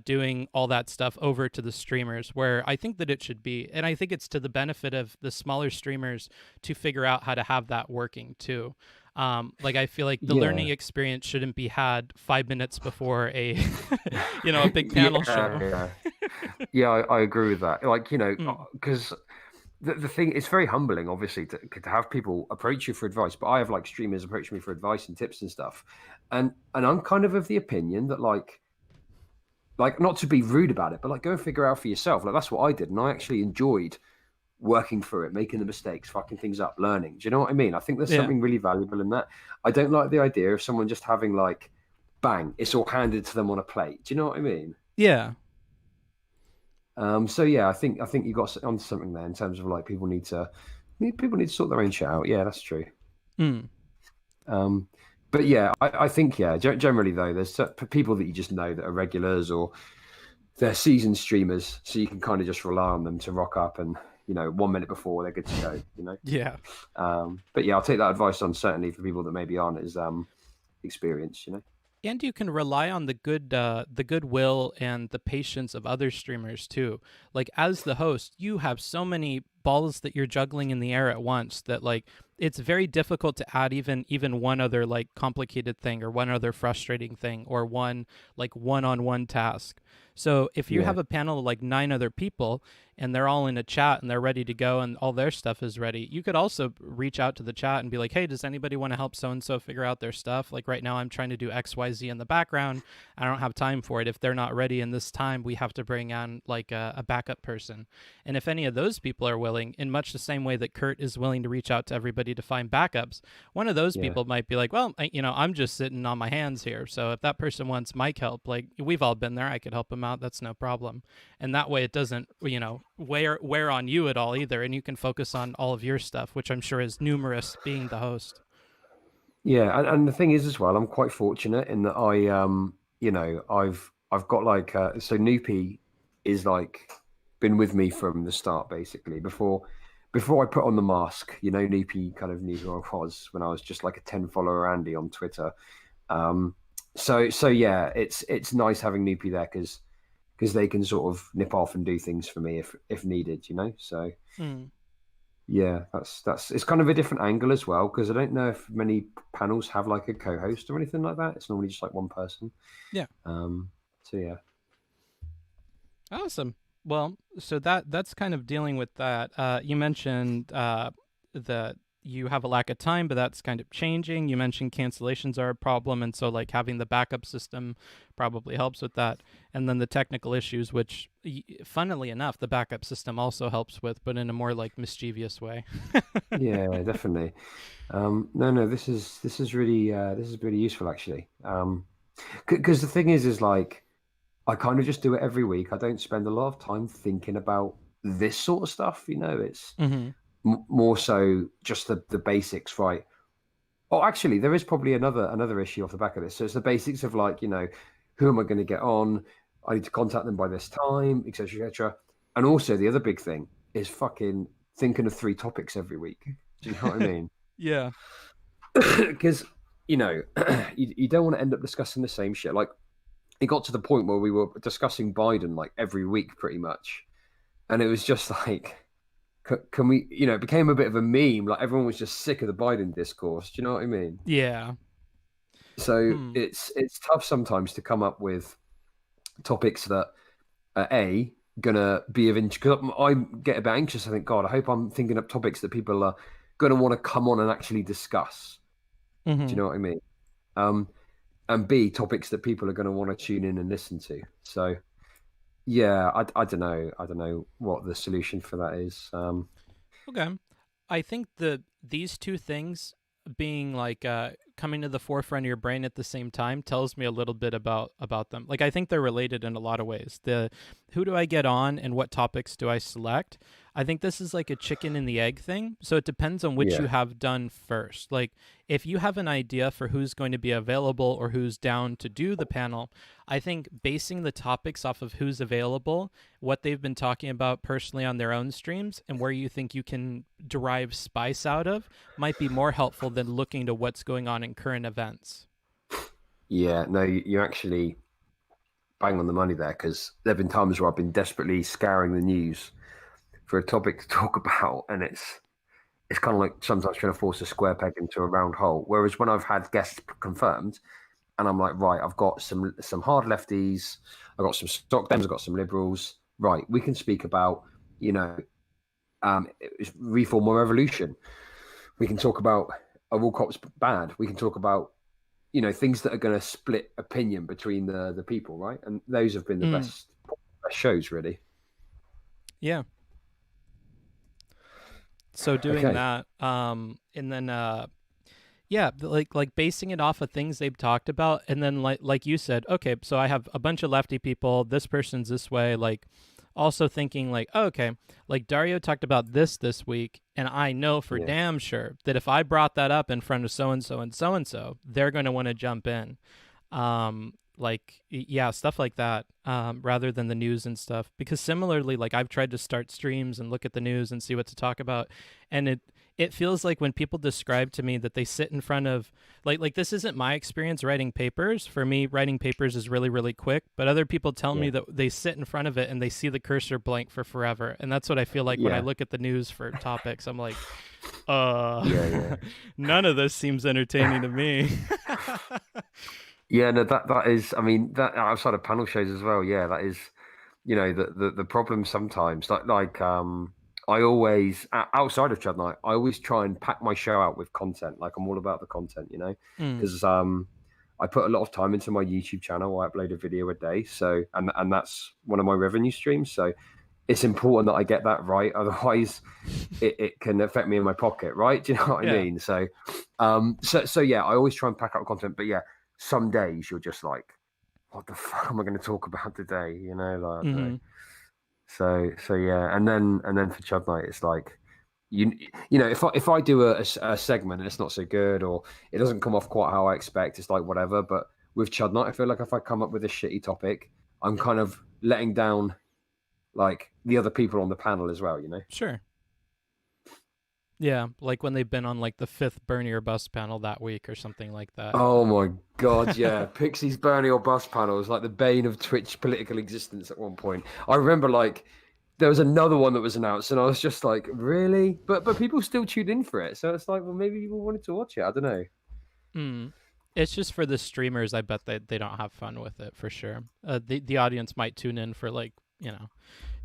doing all that stuff over to the streamers where I think that it should be. And I think it's to the benefit of the smaller streamers to figure out how to have that working too. Like I feel like the learning Yeah. experience shouldn't be had 5 minutes before a, a big panel Yeah, show. yeah. Yeah, I agree with that. Like, Mm, because the thing, it's very humbling, obviously, to have people approach you for advice. But I have like streamers approach me for advice and tips and stuff, and I'm kind of the opinion that like not to be rude about it, but like go and figure out for yourself. Like that's what I did, and I actually enjoyed working through it, making the mistakes, fucking things up, learning. Do you know what I mean? I think there's yeah. something really valuable in that. I don't like the idea of someone just having like, bang, it's all handed to them on a plate. Do you know what I mean? Yeah. So yeah, I think you got onto something there in terms of like people need to sort their own shit out. Yeah, that's true. Mm, Um, but yeah, I think yeah, generally though, there's people that you just know that are regulars or they're seasoned streamers, so you can kind of just rely on them to rock up and 1 minute before they're good to go. yeah. But yeah, I'll take that advice on certainly for people that maybe aren't as experienced. And you can rely on the goodwill and the patience of other streamers too. Like as the host, you have so many balls that you're juggling in the air at once that like it's very difficult to add even one other like complicated thing or one other frustrating thing or one like one-on-one task. So if you Yeah, have a panel of like 9 other people and they're all in a chat and they're ready to go and all their stuff is ready, you could also reach out to the chat and be like, hey, does anybody want to help so and so figure out their stuff? Like right now I'm trying to do XYZ in the background. I don't have time for it. If they're not ready in this time, we have to bring on like a backup person. And if any of those people are willing, in much the same way that Kurt is willing to reach out to everybody to find backups, one of those yeah, people might be like, well, I'm just sitting on my hands here. So if that person wants mic help, like we've all been there, I could help them out. That's no problem. And that way it doesn't, wear on you at all either. And you can focus on all of your stuff, which I'm sure is numerous being the host. Yeah, and the thing is as well, I'm quite fortunate in that I've got like so Noopy is like been with me from the start basically. Before I put on the mask, Noopy kind of knew who I was when I was just like a 10 follower Andy on Twitter. Um, so yeah, it's nice having Noopy there because they can sort of nip off and do things for me if needed. So Mm, yeah, that's it's kind of a different angle as well because I don't know if many panels have like a co-host or anything like that. It's normally just like one person. yeah. So yeah, Awesome. Well, so that's kind of dealing with that. You mentioned that you have a lack of time, but that's kind of changing. You mentioned cancellations are a problem, and so like having the backup system probably helps with that. And then the technical issues, which, funnily enough, the backup system also helps with, but in a more like mischievous way. yeah, definitely. No, this is really useful actually. Because the thing is like I kind of just do it every week. I don't spend a lot of time thinking about this sort of stuff. It's Mm-hmm. more so just the basics, right? Oh, actually, there is probably another issue off the back of this. So it's the basics of like, who am I going to get on? I need to contact them by this time, etc., etc. And also the other big thing is fucking thinking of three topics every week. Do you know what I mean? Yeah. Because you don't want to end up discussing the same shit. Like it got to the point where we were discussing Biden like every week, pretty much, and it was just like, can we? It became a bit of a meme. Like everyone was just sick of the Biden discourse. Do you know what I mean? Yeah. So Hmm. it's tough sometimes to come up with topics that are gonna be of interest. Because I get a bit anxious. I think, God, I hope I'm thinking up topics that people are gonna want to come on and actually discuss. Do Mm-hmm. you know what I mean? Um, and B, topics that people are going to want to tune in and listen to. So yeah, I don't know. I don't know what the solution for that is. Okay. I think the these two things being like coming to the forefront of your brain at the same time tells me a little bit about them. Like I think they're related in a lot of ways. The who do I get on and what topics do I select? I think this is like a chicken and the egg thing. So it depends on which you Yeah, have done first. Like if you have an idea for who's going to be available or who's down to do the panel, I think basing the topics off of who's available, what they've been talking about personally on their own streams, and where you think you can derive spice out of might be more helpful than looking to what's going on in current events. yeah. No, you actually bang on the money there because there've been times where I've been desperately scouring the news for a topic to talk about, and it's kind of like sometimes trying to force a square peg into a round hole. Whereas when I've had guests confirmed, and I'm like, right, I've got some hard lefties, I've got some stock Dems, I've got some liberals. Right, we can speak about, you know, reform or revolution. We can talk about are all cops bad. We can talk about things that are going to split opinion between the people, right? And those have been the Mm, best shows, really. yeah. So doing Okay, that, and then yeah, like basing it off of things they've talked about, and then like you said, okay, so I have a bunch of lefty people. This person's this way. Like also thinking like, oh, okay, like Dario talked about this week, and I know for yeah, damn sure that if I brought that up in front of so and so and so and so, they're going to want to jump in. Like yeah, stuff like that, rather than the news and stuff, because similarly, like I've tried to start streams and look at the news and see what to talk about, and it feels like when people describe to me that they sit in front of like this isn't my experience writing papers. For me, writing papers is really really quick, but other people tell me yeah, that they sit in front of it and they see the cursor blank for forever, and that's what I feel like when I yeah, look at the news for topics. I'm like, yeah, none of this seems entertaining to yeah. me. Yeah, no, that is. I mean, that outside of panel shows as well. Yeah, that is. The problem sometimes. I always outside of Chud and I always try and pack my show out with content. Like I'm all about the content, Mm, because I put a lot of time into my YouTube channel. I upload a video a day, so and that's one of my revenue streams. So it's important that I get that right. Otherwise, it can affect me in my pocket, right? Do you know what I yeah. mean? So yeah, I always try and pack out content. But yeah, some days you're just like, what the fuck am I going to talk about today? Like, I don't know. Mm-hmm. So yeah, and then for Chud Night, it's like you you know, if I do a segment and it's not so good or it doesn't come off quite how I expect, it's like whatever. But with Chud Night, I feel like if I come up with a shitty topic, I'm kind of letting down like the other people on the panel as well, you know? Sure. Yeah, like when they've been on like the fifth Burn Your Bus panel that week or something like that. Oh my God, yeah. Pixie's Bernie or Bus panel was like the bane of Twitch political existence at one point. I remember like there was another one that was announced and I was just like, really? But people still tuned in for it. So it's like, well, maybe people wanted to watch it. I don't know. Mm. It's just for the streamers. I bet they don't have fun with it for sure. The audience might tune in for like, you know,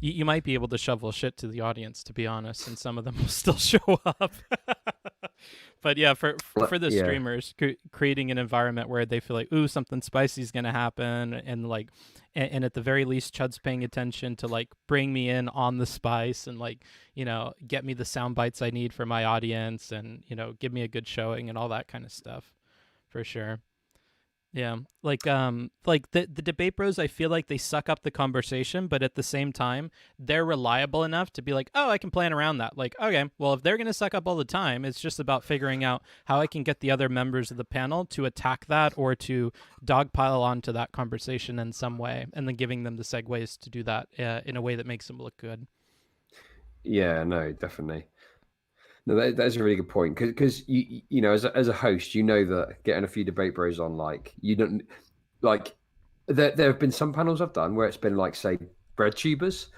you might be able to shovel shit to the audience, to be honest, and some of them will still show up. But yeah, for the Yeah. streamers, creating an environment where they feel like, ooh, something spicy is gonna happen, and like, and at the very least, Chud's paying attention to like bring me in on the spice and like, you know, get me the sound bites I need for my audience, and you know, give me a good showing and all that kind of stuff, for sure. Yeah, like the debate bros, I feel like they suck up the conversation, but at the same time, they're reliable enough to be like, oh, I can plan around that. Like, okay, well, if they're gonna suck up all the time, it's just about figuring out how I can get the other members of the panel to attack that or to dogpile onto that conversation in some way, and then giving them the segues to do that in a way that makes them look good. Yeah, no, definitely. No, that's a really good point because you know as a host, you know that getting a few debate bros on, like you don't like there have been some panels I've done where it's been like say bread tubers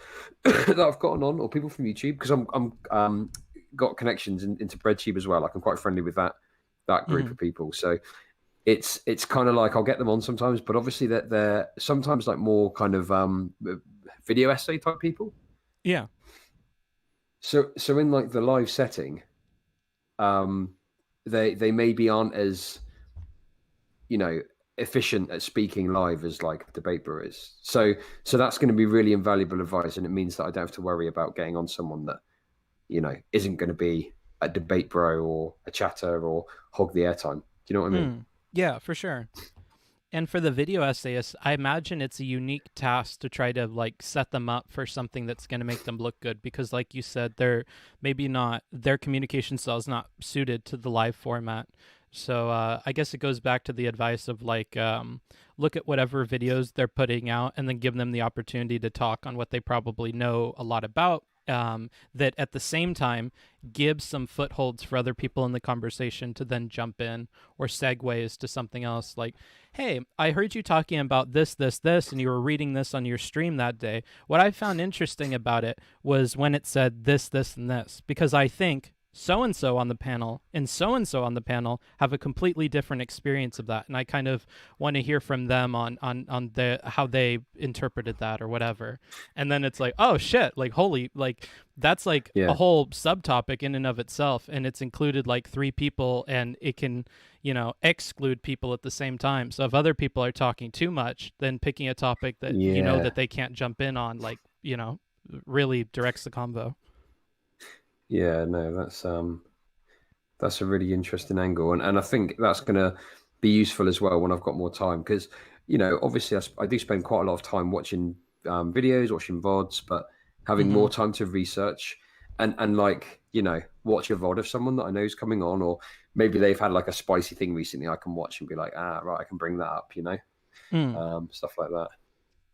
that I've gotten on or people from YouTube because I'm got connections into breadtube as well. Like I'm quite friendly with that group Mm-hmm. of people, so it's kind of like I'll get them on sometimes, but obviously that they're sometimes like more kind of video essay type people. Yeah. So in like the live setting, um, they maybe aren't as you know efficient at speaking live as like debate brew is. So that's going to be really invaluable advice, and it means that I don't have to worry about getting on someone that you know isn't going to be a debate bro or a chatter or hog the airtime. Do you know what I mean? Mm. Yeah, for sure. And for the video essayists, I imagine it's a unique task to try to like set them up for something that's going to make them look good because like you said, they're maybe not their communication style is not suited to the live format. So I guess it goes back to the advice of like look at whatever videos they're putting out and then give them the opportunity to talk on what they probably know a lot about. That at the same time gives some footholds for other people in the conversation to then jump in or segues to something else like, hey, I heard you talking about this, and you were reading this on your stream that day. What I found interesting about it was when it said this, and this, because I think so and so on the panel and so on the panel have a completely different experience of that, and I kind of want to hear from them on the how they interpreted that or whatever. And then it's like, oh shit, like holy, like that's like a Yeah, whole subtopic in and of itself, and it's included like three people, and it can, you know, exclude people at the same time. So if other people are talking too much, then picking a topic that you know yeah, that they can't jump in on, like, you know, really directs the convo. yeah. No, that's a really interesting angle, and I think that's going to be useful as well when I've got more time because you know obviously I do spend quite a lot of time watching videos, watching VODs, but having Mm-hmm. more time to research and like you know watch a VOD of someone that I know is coming on, or maybe they've had like a spicy thing recently I can watch and be like, ah, right, I can bring that up, you know, Mm. stuff like that.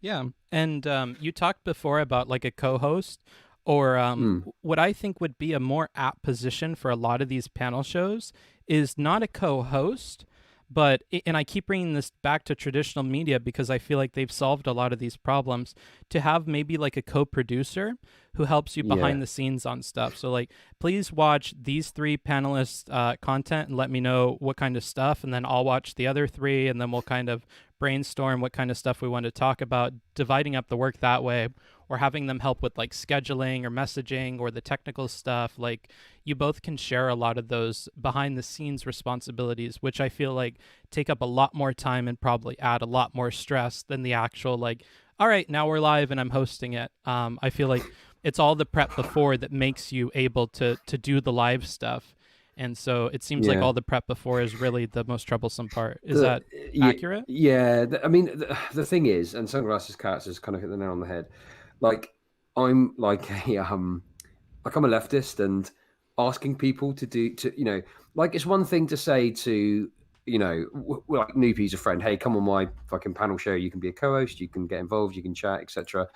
Yeah, and you talked before about like a co-host, or Mm, what I think would be a more apt position for a lot of these panel shows is not a co-host, but and I keep bringing this back to traditional media because I feel like they've solved a lot of these problems. To have maybe like a co-producer who helps you yeah, behind the scenes on stuff. So like, please watch these three panelists' content and let me know what kind of stuff, and then I'll watch the other three, and then we'll kind of brainstorm what kind of stuff we want to talk about, dividing up the work that way, or having them help with like scheduling or messaging or the technical stuff. Like you both can share a lot of those behind the scenes responsibilities, which I feel like take up a lot more time and probably add a lot more stress than the actual like, all right, now we're live and I'm hosting it. I feel like it's all the prep before that makes you able to do the live stuff. And so it seems like yeah. all the prep before is really the most troublesome part. Is The that yeah, accurate? yeah. I mean, the thing is, and sunglasses cats has kind of hit the nail on the head. Like I'm like a like I'm a leftist, and asking people like it's one thing to say to like Noopy's a friend, hey, come on my fucking panel show, you can be a co-host, you can get involved, you can chat, etc.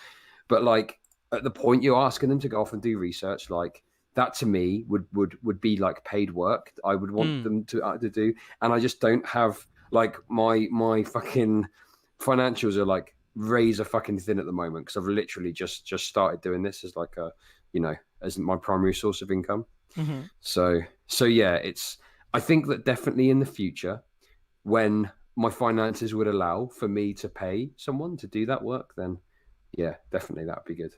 But like at the point you're asking them to go off and do research, like that to me would be like paid work. I would want them to do, and I just don't have like my fucking financials are like razor fucking thin at the moment because I've literally just started doing this as like a as my primary source of income. Mm-hmm. So yeah, it's I think that definitely in the future when my finances would allow for me to pay someone to do that work, then yeah, definitely that'd be good.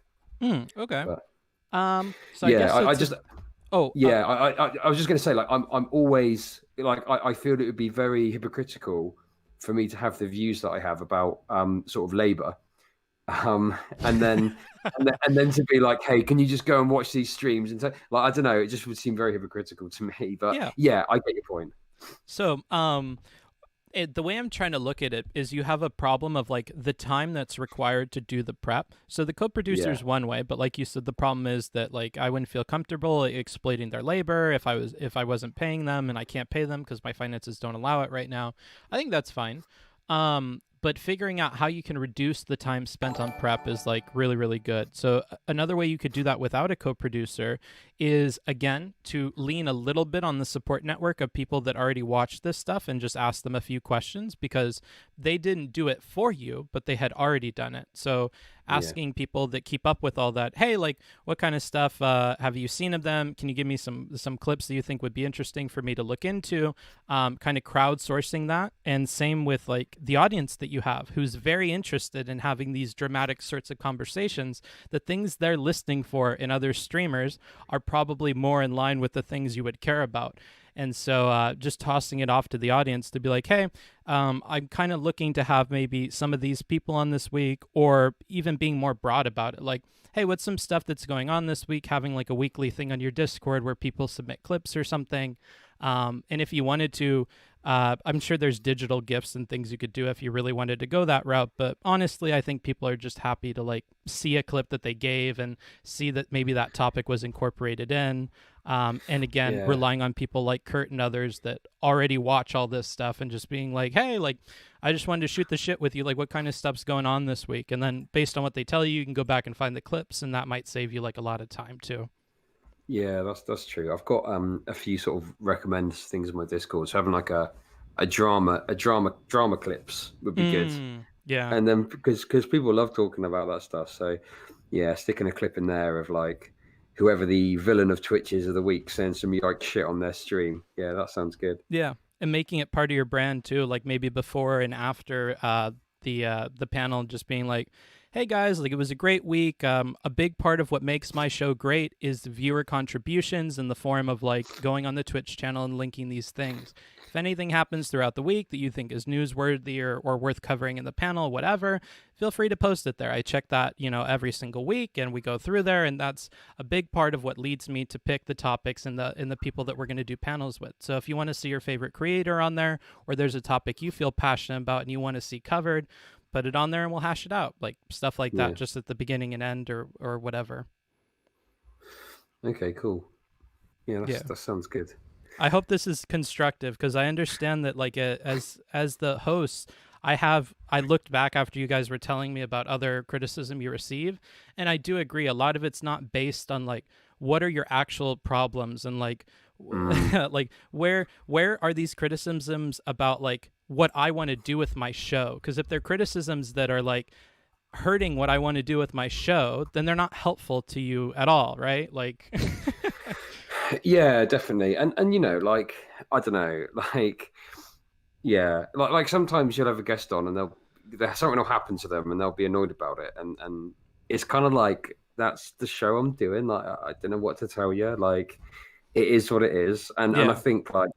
Okay. But So I yeah, guess I it's just oh, yeah, I was just gonna say like I'm always like I feel it would be very hypocritical for me to have the views that I have about sort of labor and then and then to be like, hey, can you just go and watch these streams? And so, like, I don't know, it just would seem very hypocritical to me. But yeah. yeah, I get your point. So the way I'm trying to look at it is you have a problem of like the time that's required to do the prep. So the co-producer Yeah, is one way, but like you said, the problem is that like I wouldn't feel comfortable exploiting their labor if I wasn't paying them, and I can't pay them because my finances don't allow it right now. I think that's fine. But figuring out how you can reduce the time spent on prep is like really, really good. So another way you could do that without a co-producer is again to lean a little bit on the support network of people that already watch this stuff and just ask them a few questions because they didn't do it for you, but they had already done it. So yeah, asking people that keep up with all that, hey, like what kind of stuff have you seen of them? Can you give me some clips that you think would be interesting for me to look into? Kind of crowdsourcing that, and same with like the audience that you have, who's very interested in having these dramatic sorts of conversations. The things they're listening for in other streamers are probably more in line with the things you would care about. And so just tossing it off to the audience to be like, hey, I'm kind of looking to have maybe some of these people on this week, or even being more broad about it. Like, hey, what's some stuff that's going on this week? Having like a weekly thing on your Discord where people submit clips or something. And if you wanted to, I'm sure there's digital gifts and things you could do if you really wanted to go that route. But honestly, I think people are just happy to like see a clip that they gave and see that maybe that topic was incorporated in. And again, yeah, relying on people like Kurt and others that already watch all this stuff and just being like, hey, like, I just wanted to shoot the shit with you. Like, what kind of stuff's going on this week? And then based on what they tell you, you can go back and find the clips, and that might save you like a lot of time too. yeah. That's true. I've got a few sort of recommend things in my Discord. So having like a drama clips would be good. Yeah. And then because people love talking about that stuff. So yeah, sticking a clip in there of like whoever the villain of Twitch is of the week saying some like shit on their stream. Yeah, that sounds good. Yeah, and making it part of your brand too, like maybe before and after the panel, just being like, "Hey guys, like it was a great week. A big part of what makes my show great is the viewer contributions in the form of like going on the Twitch channel and linking these things. If anything happens throughout the week that you think is newsworthy or worth covering in the panel, whatever, feel free to post it there. I check that, every single week, and we go through there, and that's a big part of what leads me to pick the topics and the people that we're going to do panels with. So if you want to see your favorite creator on there, or there's a topic you feel passionate about and you want to see covered, put it on there and we'll hash it out, like stuff like Yeah. that, just at the beginning and end or whatever. Okay, cool. Yeah, Yeah. that sounds good. I hope this is constructive because I understand that like as the host, I looked back after you guys were telling me about other criticism you receive, and I do agree a lot of it's not based on like what are your actual problems and like Mm. like where are these criticisms about like what I want to do with my show? Because if they're criticisms that are like hurting what I want to do with my show, then they're not helpful to you at all, right? Like Yeah, definitely. And like I don't know, like yeah, like sometimes you'll have a guest on and something will happen to them and they'll be annoyed about it, and it's kind of like that's the show I'm doing. Like I don't know what to tell you. Like it is what it is, and I yeah. think like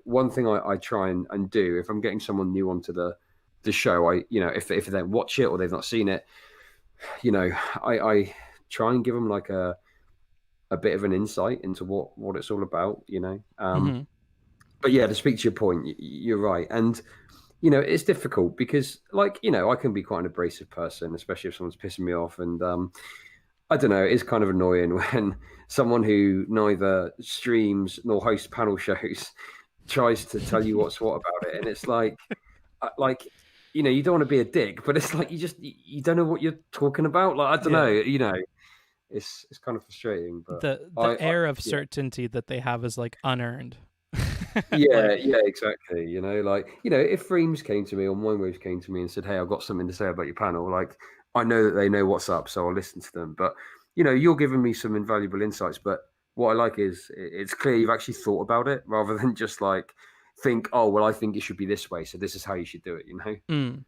one thing I try and do if I'm getting someone new onto the show, if they don't watch it or they've not seen it, I try and give them like a bit of an insight into what it's all about. Mhm. But yeah, to speak to your point, you're right. And, it's difficult because like, I can be quite an abrasive person, especially if someone's pissing me off. And I don't know. It's kind of annoying when someone who neither streams nor hosts panel shows tries to tell you what's what about it, and it's like you don't want to be a dick, but it's like you don't know what you're talking about. Like I don't know, Yeah. it's kind of frustrating, but The I air of yeah. certainty that they have is like unearned. Yeah, Like, yeah, exactly. If Reams came to me or Mindwaves came to me and said, "Hey, I've got something to say about your panel," like I know that they know what's up, so I'll listen to them. But you're giving me some invaluable insights. But what I like is it's clear you've actually thought about it rather than just like think, "Oh, well, I think it should be this way, so this is how you should do it." mm.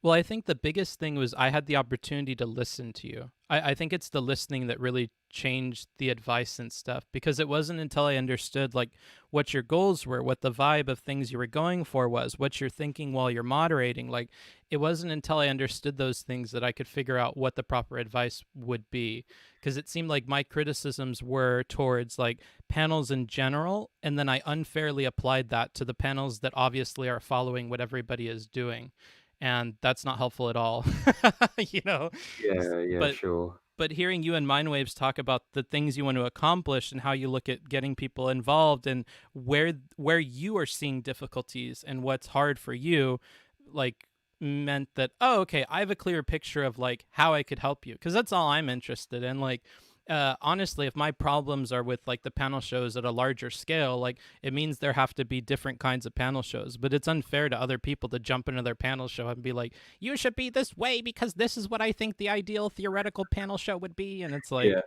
Well, I think the biggest thing was I had the opportunity to listen to you. I think it's the listening that really changed the advice and stuff, because it wasn't until I understood like what your goals were, what the vibe of things you were going for was, what you're thinking while you're moderating. Like, it wasn't until I understood those things that I could figure out what the proper advice would be. Because it seemed like my criticisms were towards like panels in general, and then I unfairly applied that to the panels that obviously are following what everybody is doing, and that's not helpful at all. you know Yeah, yeah, but sure. but hearing you and Mindwaves talk about the things you want to accomplish and how you look at getting people involved and where you are seeing difficulties and what's hard for you, like, meant that, oh, okay, I have a clear picture of like how I could help you, because that's all I'm interested in. Like, honestly, if my problems are with like the panel shows at a larger scale, like, it means there have to be different kinds of panel shows. But it's unfair to other people to jump into their panel show and be like, you should be this way because this is what I think the ideal theoretical panel show would be. And it's Yeah,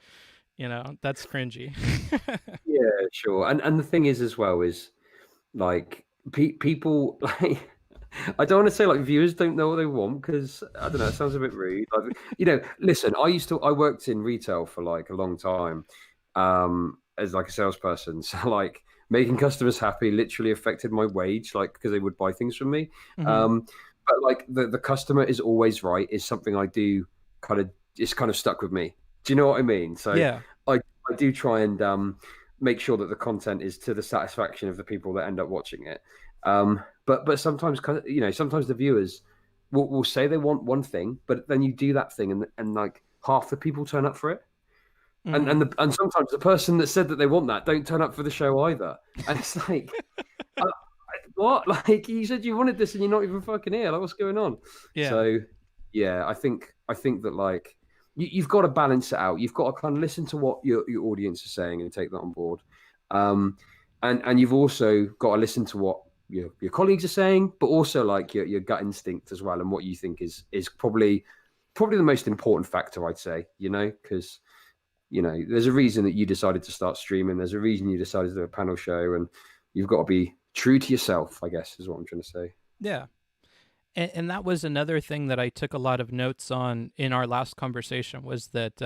like, that's cringy. yeah, sure. And the thing is, as well, is like people like I don't want to say like viewers don't know what they want because I don't know, it sounds a bit rude. Like, listen, I worked in retail for like a long time, as like a salesperson. So like making customers happy literally affected my wage, like because they would buy things from me. hmm But like the customer is always right is something I do kind of it's kind of stuck with me. Do you know what I mean? So Yeah. I do try and make sure that the content is to the satisfaction of the people that end up watching it. But sometimes sometimes the viewers will say they want one thing, but then you do that thing and like half the people turn up for it, hmm and sometimes the person that said that they want that don't turn up for the show either, and it's like. uh, what? Like you said you wanted this and you're not even fucking here. Like what's going on? Yeah. So yeah, I think that like you've got to balance it out. You've got to kind of listen to what your audience is saying and take that on board. Um, and you've also got to listen to what your colleagues are saying, but also like your gut instinct as well, and what you think is probably the most important factor, I'd say. Because there's a reason that you decided to start streaming. There's a reason you decided to do a panel show, and you've got to be true to yourself, I guess, is what I'm trying to say. Yeah. And that was another thing that I took a lot of notes on in our last conversation, was that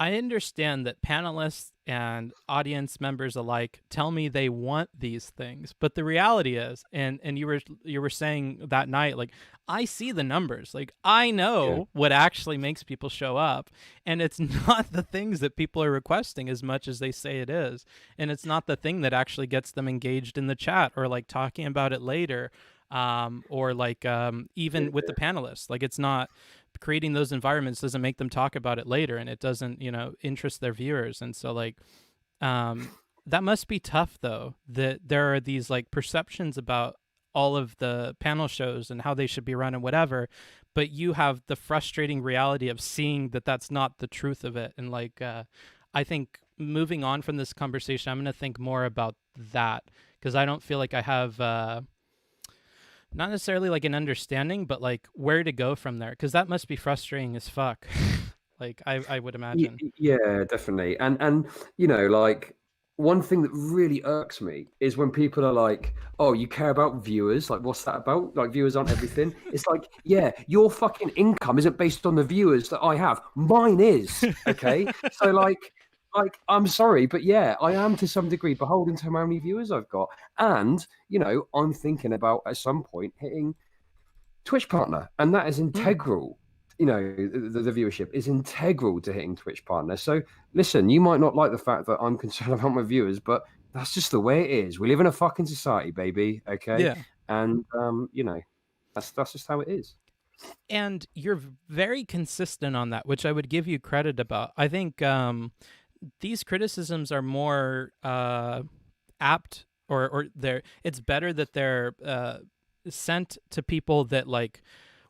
I understand that panelists and audience members alike tell me they want these things, but the reality is, and you were saying that night, like, I see the numbers, like I Yeah, know what actually makes people show up, and it's not the things that people are requesting as much as they say it is, and it's not the thing that actually gets them engaged in the chat or like talking about it later, or like, even with the panelists, like, it's not creating those environments doesn't make them talk about it later, and it doesn't interest their viewers. And so like, that must be tough, though, that there are these like perceptions about all of the panel shows and how they should be run and whatever, but you have the frustrating reality of seeing that that's not the truth of it. And like, I think moving on from this conversation, I'm going to think more about that, because I don't feel like I have not necessarily like an understanding, but like where to go from there, because that must be frustrating as fuck. Like, I would imagine. yeah, definitely. And like one thing that really irks me is when people are like, "Oh, you care about viewers? Like, what's that about? Like, viewers aren't everything." It's like, yeah, your fucking income isn't based on the viewers that I have. Mine is. Okay, so like I'm sorry, but yeah, I am to some degree beholden to how many viewers I've got, and I'm thinking about at some point hitting Twitch partner, and that is Mm, integral. The viewership is integral to hitting Twitch partner. So listen, you might not like the fact that I'm concerned about my viewers, but that's just the way it is. We live in a fucking society, baby. Okay, yeah. and that's just how it is. And you're very consistent on that, which I would give you credit about. I think these criticisms are more apt, or they're it's better that they're sent to people that like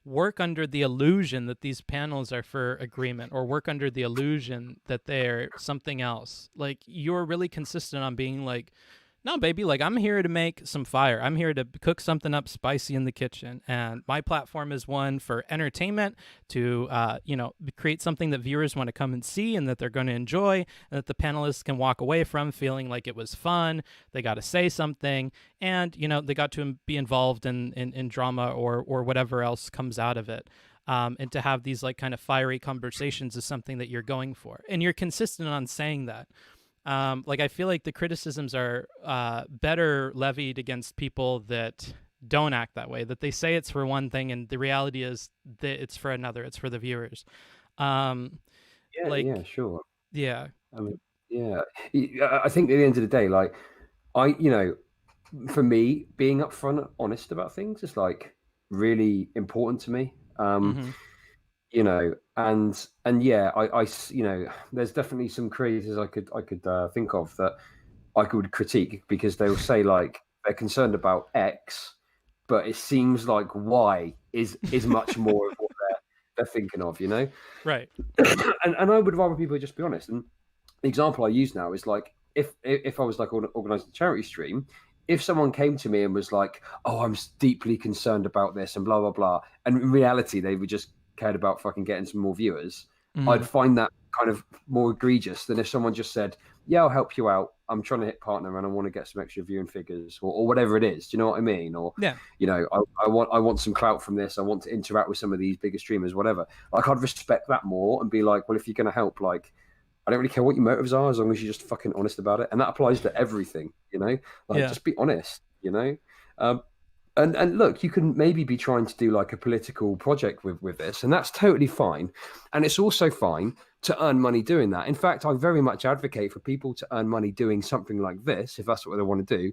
work under the illusion that these panels are for agreement, or work under the illusion that they're something else. Like, you're really consistent on being like, no, baby, like, I'm here to make some fire. I'm here to cook something up spicy in the kitchen. And my platform is one for entertainment, to, create something that viewers want to come and see and that they're going to enjoy, and that the panelists can walk away from feeling like it was fun. They got to say something, and, they got to be involved in drama, or whatever else comes out of it. And to have these like kind of fiery conversations is something that you're going for. And you're consistent on saying that. Like, I feel like the criticisms are better levied against people that don't act that way, that they say it's for one thing and the reality is that it's for another, it's for the viewers. Um, Yeah, like, yeah, sure. yeah. I mean, yeah. I think at the end of the day, like, for me, being upfront and honest about things is like really important to me. Mm-hmm. And yeah, there's definitely some creators I could think of that I could critique because they'll say like they're concerned about X, but it seems like Y is much more of what they're thinking of, Right. and I would rather people just be honest. And the example I use now is like if I was like organizing a charity stream, if someone came to me and was like, "Oh, I'm deeply concerned about this," and blah blah blah, and in reality they were just cared about fucking getting some more viewers, Mm-hmm. I'd find that kind of more egregious than if someone just said, "Yeah, I'll help you out. I'm trying to hit partner and I want to get some extra viewing figures," or whatever it is. Do you know what I mean? Or Yeah. I want some clout from this. I want to interact with some of these bigger streamers, whatever. Like, I'd respect that more and be like, well, if you're going to help, like, I don't really care what your motives are as long as you're just fucking honest about it. And that applies to everything, like, Yeah. just be honest. Um, and look, you can maybe be trying to do like a political project with this, and that's totally fine. And it's also fine to earn money doing that. In fact, I very much advocate for people to earn money doing something like this, if that's what they want to do,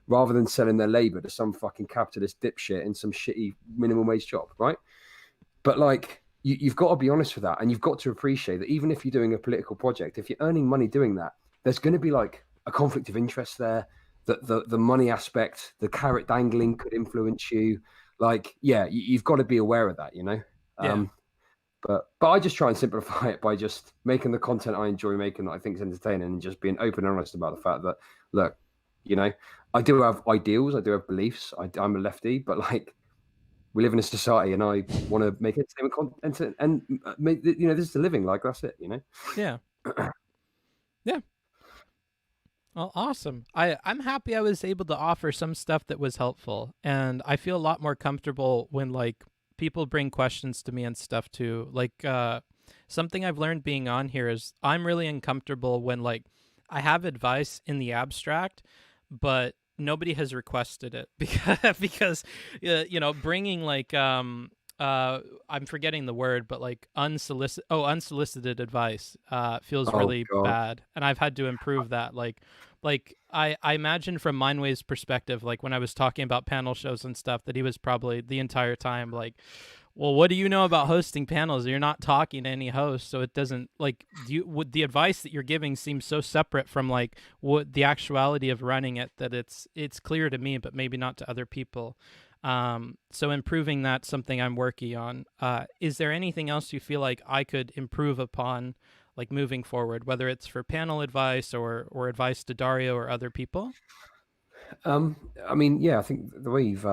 rather than selling their labor to some fucking capitalist dipshit in some shitty minimum wage job, right? But like, you've got to be honest with that, and you've got to appreciate that even if you're doing a political project, if you're earning money doing that, there's going to be like a conflict of interest there. That the money aspect, the carrot dangling could influence you. Like, yeah, you've got to be aware of that. Yeah. Um, but I just try and simplify it by just making the content I enjoy making that I think is entertaining, and just being open and honest about the fact that, look, you know, I do have ideals, I do have beliefs. I'm a lefty, but like, we live in a society, and I want to make entertainment content and make this is a living. Like, that's it. Yeah. Yeah. Well, awesome. I'm happy I was able to offer some stuff that was helpful, and I feel a lot more comfortable when like people bring questions to me and stuff too. Like, something I've learned being on here is I'm really uncomfortable when like I have advice in the abstract, but nobody has requested it because bringing like I'm forgetting the word, but like unsolicited advice feels Oh really God. bad, and I've had to improve that. Like I imagine from Mindwave's perspective, like when I was talking about panel shows and stuff, that he was probably the entire time like, well, what do you know about hosting panels? You're not talking to any host, so it doesn't like would the advice that you're giving seems so separate from like what the actuality of running it, that it's clear to me, but maybe not to other people. So improving that's something I'm working on. Is there anything else you feel like I could improve upon, like moving forward, whether it's for panel advice or advice to Dario or other people? I mean, yeah, I think the way you've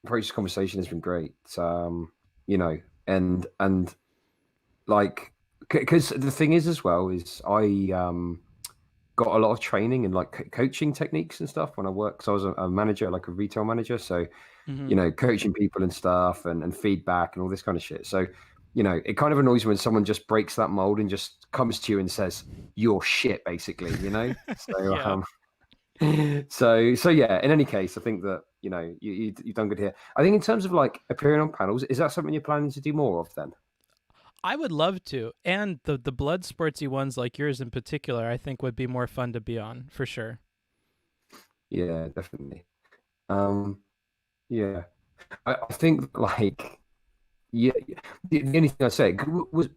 approached this conversation has been great. You know, and like, because the thing is as well is I got a lot of training in like coaching techniques and stuff when I worked. So I was a manager, like a retail manager. So, Mm-hmm. coaching people and stuff, and feedback and all this kind of shit. So, it kind of annoys me when someone just breaks that mold and just comes to you and says, "You're shit," basically. So, Yeah. so yeah. In any case, I think that you've done good here. I think in terms of like appearing on panels, is that something you're planning to do more of then? I would love to. And the blood sportsy ones like yours in particular, I think would be more fun to be on for sure. Yeah, definitely. Yeah, I think like. Yeah, the only thing I say was,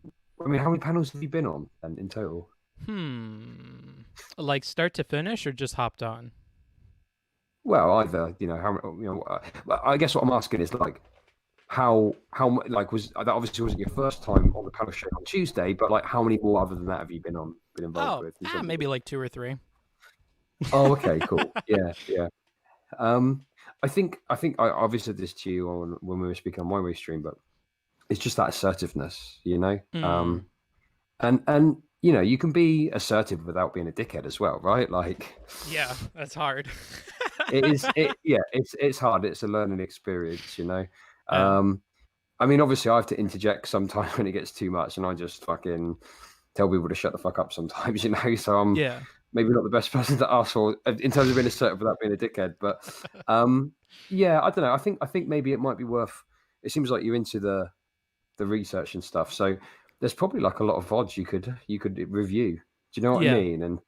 I mean, how many panels have you been on and in total? Hmm. Like start to finish or just hopped on? Well, either, I guess what I'm asking is like like was that obviously wasn't your first time on the panel show on Tuesday, but like how many more other than that have you been involved Oh, with in terms of? maybe like two or three. Oh, okay, cool. Yeah, yeah. Um, I obviously said this to you on when we were speaking on my way stream, but it's just that assertiveness, you know. Mm. And you can be assertive without being a dickhead as well, right? Like Yeah, that's hard. yeah, it's hard. It's a learning experience, you know. Yeah. Um, I mean, obviously, I have to interject sometimes when it gets too much, and I just fucking tell people to shut the fuck up sometimes, you know. So I'm Yeah. maybe not the best person to ask for in terms of being assertive without being a dickhead, but yeah, I don't know. I think maybe it might be worth. It seems like you're into the research and stuff, so there's probably like a lot of VODs you could review. Do you know what I Yeah. mean? And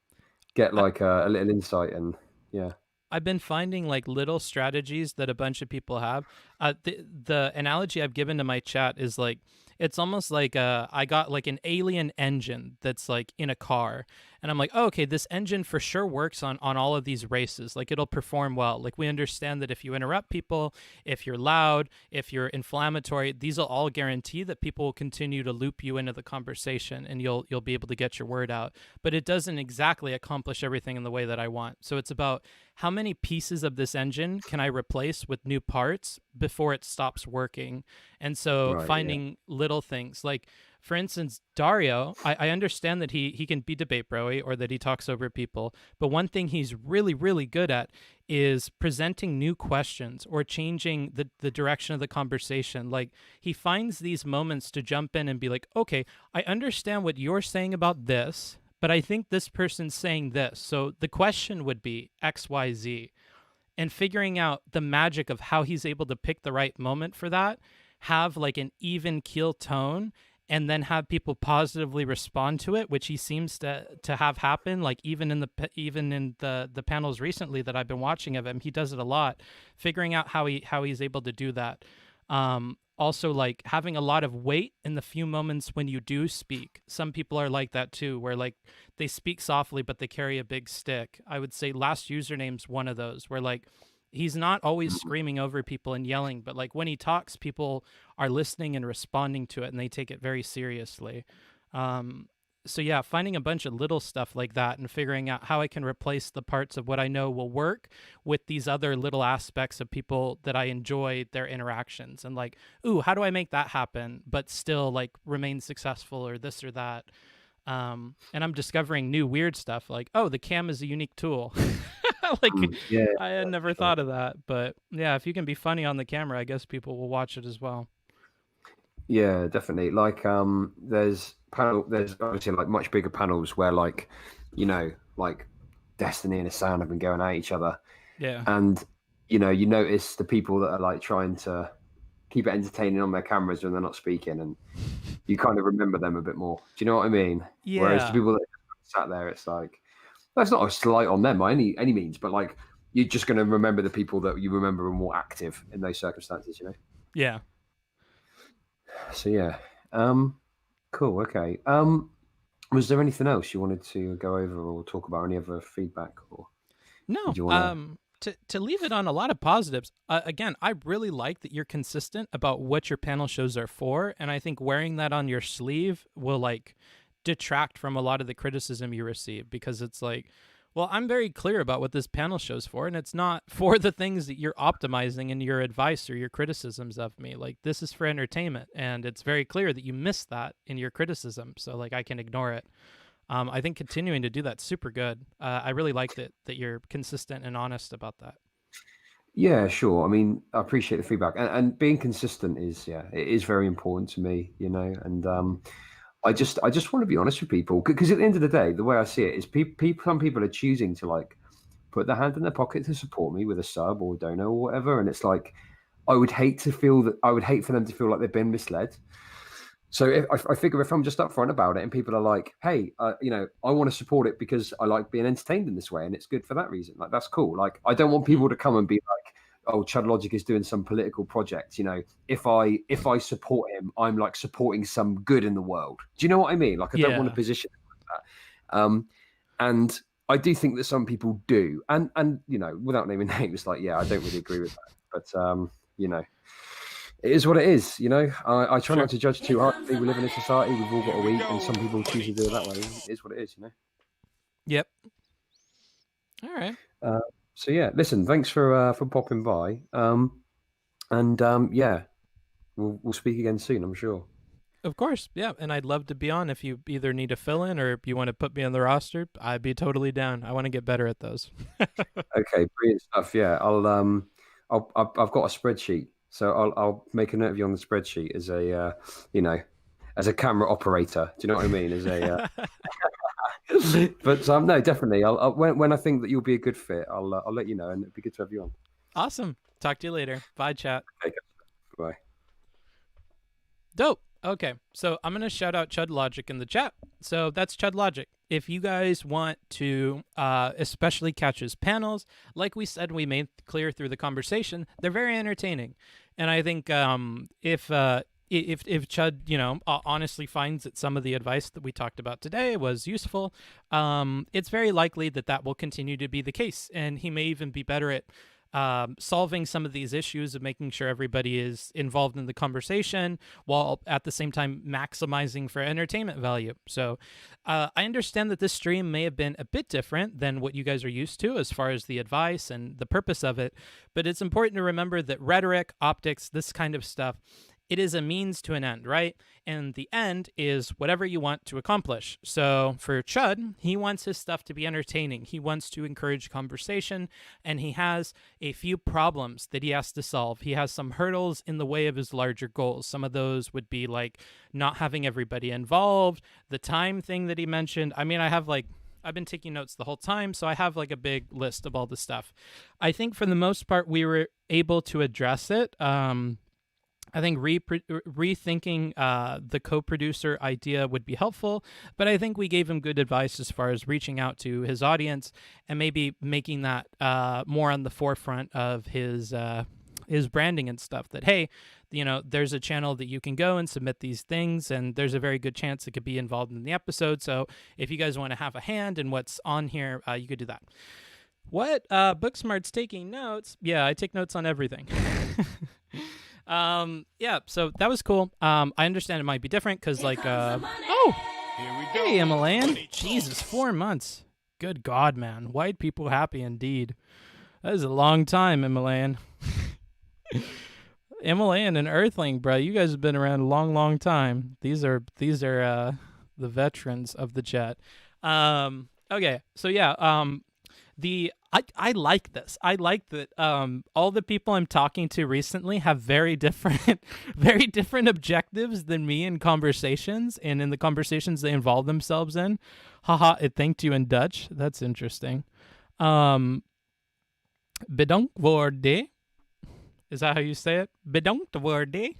get I, like a little insight and yeah. I've been finding like little strategies that a bunch of people have. The analogy I've given to my chat is like it's almost like I got like an alien engine that's like in a car, and I'm like, oh, okay, this engine for sure works on all of these races. Like it'll perform well. Like we understand that if you interrupt people, if you're loud, if you're inflammatory, these will all guarantee that people will continue to loop you into the conversation, and you'll be able to get your word out. But it doesn't exactly accomplish everything in the way that I want. So it's about how many pieces of this engine can I replace with new parts before it stops working? And so Right, yeah. finding little things like, for instance, Dario, I understand that he can be debate broy or that he talks over people, but one thing he's really, really good at is presenting new questions or changing the direction of the conversation. Like he finds these moments to jump in and be like, okay, I understand what you're saying about this, but I think this person's saying this. So the question would be XYZ. And figuring out the magic of how he's able to pick the right moment for that, have like an even keel tone, and then have people positively respond to it, which he seems to have happen. Like even in the panels recently that I've been watching of him, he does it a lot. Figuring out how he's able to do that. Also, like having a lot of weight in the few moments when you do speak. Some people are like that too, where like they speak softly but they carry a big stick. I would say Last Username's one of those where like he's not always Mhm. screaming over people and yelling, but like when he talks, people are listening and responding to it and they take it very seriously. Um, so yeah, finding a bunch of little stuff like that and figuring out how I can replace the parts of what I know will work with these other little aspects of people that I enjoy their interactions and like, ooh, how do I make that happen but still like remain successful or this or that. And I'm discovering new weird stuff like, oh, the cam is a unique tool. Like Yeah, I had never sure. thought of that, but yeah, if you can be funny on the camera, I guess people will watch it as well. Yeah, definitely. Like, there's obviously like much bigger panels where like, like Destiny and Asan have been going at each other, Yeah. and you notice the people that are like trying to keep it entertaining on their cameras when they're not speaking, and you kind of remember them a bit more. Do you know what I mean? Whereas the Yeah. people that sat there, it's like that's not a slight on them by any means, but like you're just going to remember the people that you remember are more active in those circumstances, you know. Yeah. So yeah, cool. Okay. Was there anything else you wanted to go over or talk about? Any other feedback, or No, did you want to? to leave it on a lot of positives. Again, I really like that you're consistent about what your panel shows are for, and I think wearing that on your sleeve will like detract from a lot of the criticism you receive because it's like, well, I'm very clear about what this panel show's for, and it's not for the things that you're optimizing in your advice or your criticisms of me. Like this is for entertainment, and it's very clear that you missed that in your criticism, so like I can ignore it. I think continuing to do that's super good. I really like that you're consistent and honest about that. Yeah, sure. I mean, I appreciate the feedback, and being consistent is, yeah, it is very important to me, and I just want to be honest with people because at the end of the day, the way I see it is some people are choosing to like put their hand in their pocket to support me with a sub or dono or whatever, and it's like I would hate for them to feel like they've been misled. So I figure if I'm just upfront about it and people are like, hey, I want to support it because I like being entertained in this way and it's good for that reason. Like, that's cool. Like, I don't want Hmm. people to come and be like, oh, ChudLogic is doing some political project. You know, if I support him, I'm like supporting some good in the world. Do you know what I mean? Like, I don't want to Yeah, position it like that. And I do think that some people do, and you know, without naming names, like, yeah, I don't really agree with that. But you know, it is what it is. You know, I try sure. not to judge too harshly. We live in a society; we've all got to eat, and some people choose to do it that way. It is what it is. You know. Yep. All right. Uh, so yeah, listen, thanks for popping by. And yeah, we'll speak again soon, I'm sure. Of course, yeah, and I'd love to be on if you either need a fill in or if you want to put me on the roster. I'd be totally down. I want to get better at those. Okay, brilliant stuff. Yeah, I've got a spreadsheet, so I'll make a note of you on the spreadsheet as a you know, as a camera operator. Do you know what I mean? As a but no, definitely. When I think that you'll be a good fit, I'll let you know, and it'd be good to have you on. Awesome. Talk to you later. Bye, chat. Okay, bye. Dope. Okay, so I'm going to shout out ChudLogic in the chat. So that's ChudLogic. If you guys want to especially catch his panels, like we said, we made clear through the conversation, they're very entertaining. And I think if Chud, you know, honestly finds that some of the advice that we talked about today was useful, it's very likely that that will continue to be the case. And he may even be better at solving some of these issues of making sure everybody is involved in the conversation while at the same time maximizing for entertainment value. So I understand that this stream may have been a bit different than what you guys are used to as far as the advice and the purpose of it, but it's important to remember that rhetoric, optics, this kind of stuff, it is a means to an end, right? And the end is whatever you want to accomplish. So for Chud, he wants his stuff to be entertaining. He wants to encourage conversation, and he has a few problems that he has to solve. He has some hurdles in the way of his larger goals. Some of those would be like not having everybody involved, the time thing that he mentioned. I mean, I've been taking notes the whole time, so I have like a big list of all the stuff. I think for the most part, we were able to address it. I think rethinking the co-producer idea would be helpful, but I think we gave him good advice as far as reaching out to his audience and maybe making that more on the forefront of his branding and stuff. That, hey, you know, there's a channel that you can go and submit these things, and there's a very good chance it could be involved in the episode. So if you guys want to have a hand in what's on here, you could do that. What? Booksmart's taking notes? Yeah, I take notes on everything. Yeah, so that was cool. I understand it might be different because, like, oh, hey, Emmeline. Jesus, 4 months. Good God, man. White people happy indeed. That is a long time, Emmeline. Emmeline and Earthling, bro. You guys have been around a long, long time. These are the veterans of the chat. Okay, so yeah, I like this. I like that all the people I'm talking to recently have very different very different objectives than me in conversations, and in the conversations they involve themselves in. Haha, it thanked you in Dutch. That's interesting. Bedankt worden. Is that how you say it? Bedankt worden.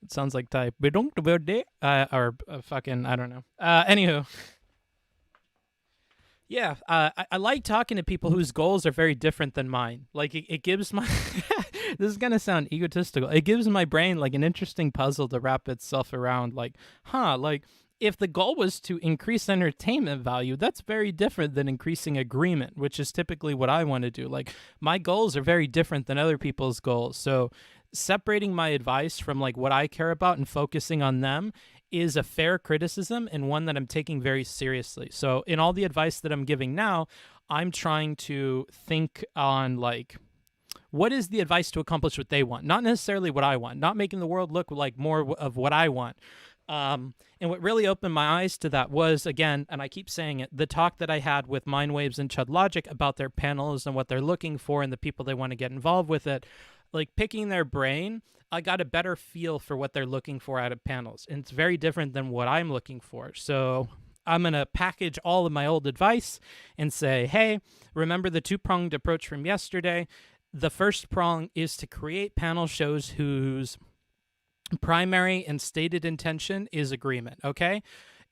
It sounds like type. Bedankt worden. Or fucking, I don't know. Anywho. Yeah, I like talking to people whose goals are very different than mine. Like, it gives my... this is going to sound egotistical. It gives my brain, like, an interesting puzzle to wrap itself around. Like, like, if the goal was to increase entertainment value, that's very different than increasing agreement, which is typically what I want to do. Like, my goals are very different than other people's goals. So separating my advice from, like, what I care about and focusing on them is a fair criticism and one that I'm taking very seriously. So in all the advice that I'm giving now, I'm trying to think on, like, what is the advice to accomplish what they want? Not necessarily what I want, not making the world look like more of what I want. And what really opened my eyes to that was, again, and I keep saying it, the talk that I had with Mindwaves and ChudLogic about their panels and what they're looking for and the people they want to get involved with it. Like, picking their brain, I got a better feel for what they're looking for out of panels. And it's very different than what I'm looking for. So I'm going to package all of my old advice and say, hey, remember the two-pronged approach from yesterday? The first prong is to create panel shows whose primary and stated intention is agreement, okay?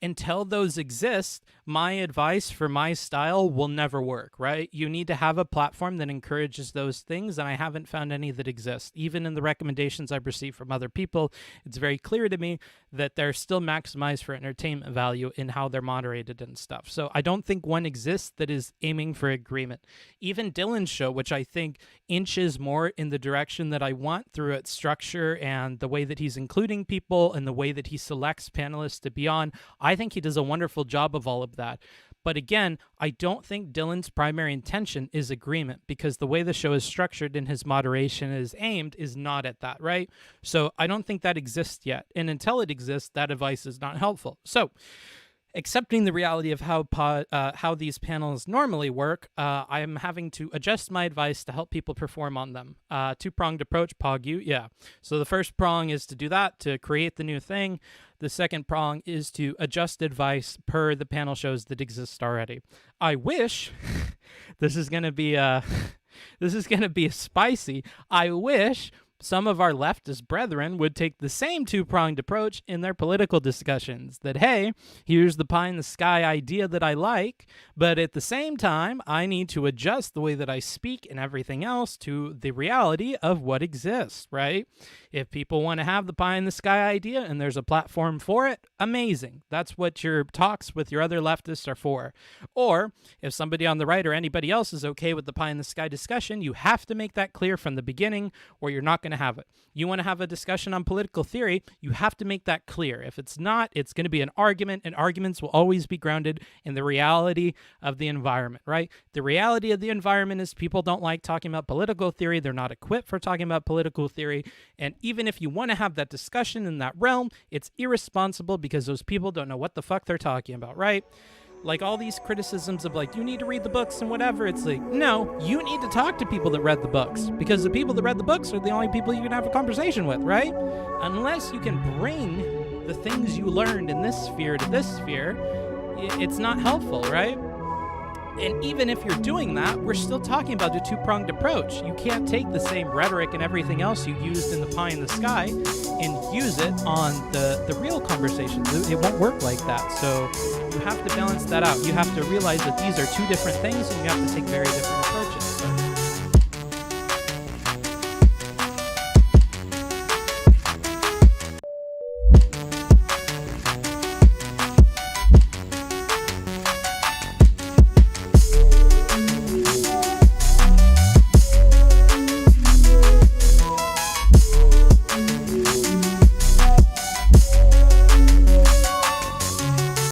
until those exist, my advice for my style will never work, right? You need to have a platform that encourages those things, and I haven't found any that exist. Even in the recommendations I've received from other people, it's very clear to me that they're still maximized for entertainment value in how they're moderated and stuff. So I don't think one exists that is aiming for agreement. Even Dylan's show, which I think inches more in the direction that I want through its structure and the way that he's including people and the way that he selects panelists to be on, I think he does a wonderful job of all of that. But again, I don't think Dylan's primary intention is agreement, because the way the show is structured and his moderation is aimed is not at that, right? So I don't think that exists yet. And until it exists, that advice is not helpful. So accepting the reality of how these panels normally work, I am having to adjust my advice to help people perform on them. Two-pronged approach, PogU, yeah. So the first prong is to do that, to create the new thing. The second prong is to adjust advice per the panel shows that exist already. I wish this is going to be spicy. I wish some of our leftist brethren would take the same two-pronged approach in their political discussions. That, hey, here's the pie-in-the-sky idea that I like, but at the same time, I need to adjust the way that I speak and everything else to the reality of what exists, right? If people want to have the pie-in-the-sky idea and there's a platform for it, amazing. That's what your talks with your other leftists are for. Or if somebody on the right or anybody else is okay with the pie-in-the-sky discussion, you have to make that clear from the beginning, or you're not going to have it. You want to have a discussion on political theory, you have to make that clear. If it's not, it's going to be an argument, and arguments will always be grounded in the reality of the environment, right? The reality of the environment is people don't like talking about political theory. They're not equipped for talking about political theory. And even if you want to have that discussion in that realm, it's irresponsible because those people don't know what the fuck they're talking about, right? Like all these criticisms of like, you need to read the books and whatever. It's like, no, you need to talk to people that read the books, because the people that read the books are the only people you can have a conversation with, right? Unless you can bring the things you learned in this sphere to this sphere, it's not helpful, right? And even if you're doing that, we're still talking about a two-pronged approach. You can't take the same rhetoric and everything else you used in the pie in the sky and use it on the real conversations. It won't work like that. So you have to balance that out. You have to realize that these are two different things, and you have to take very different approaches.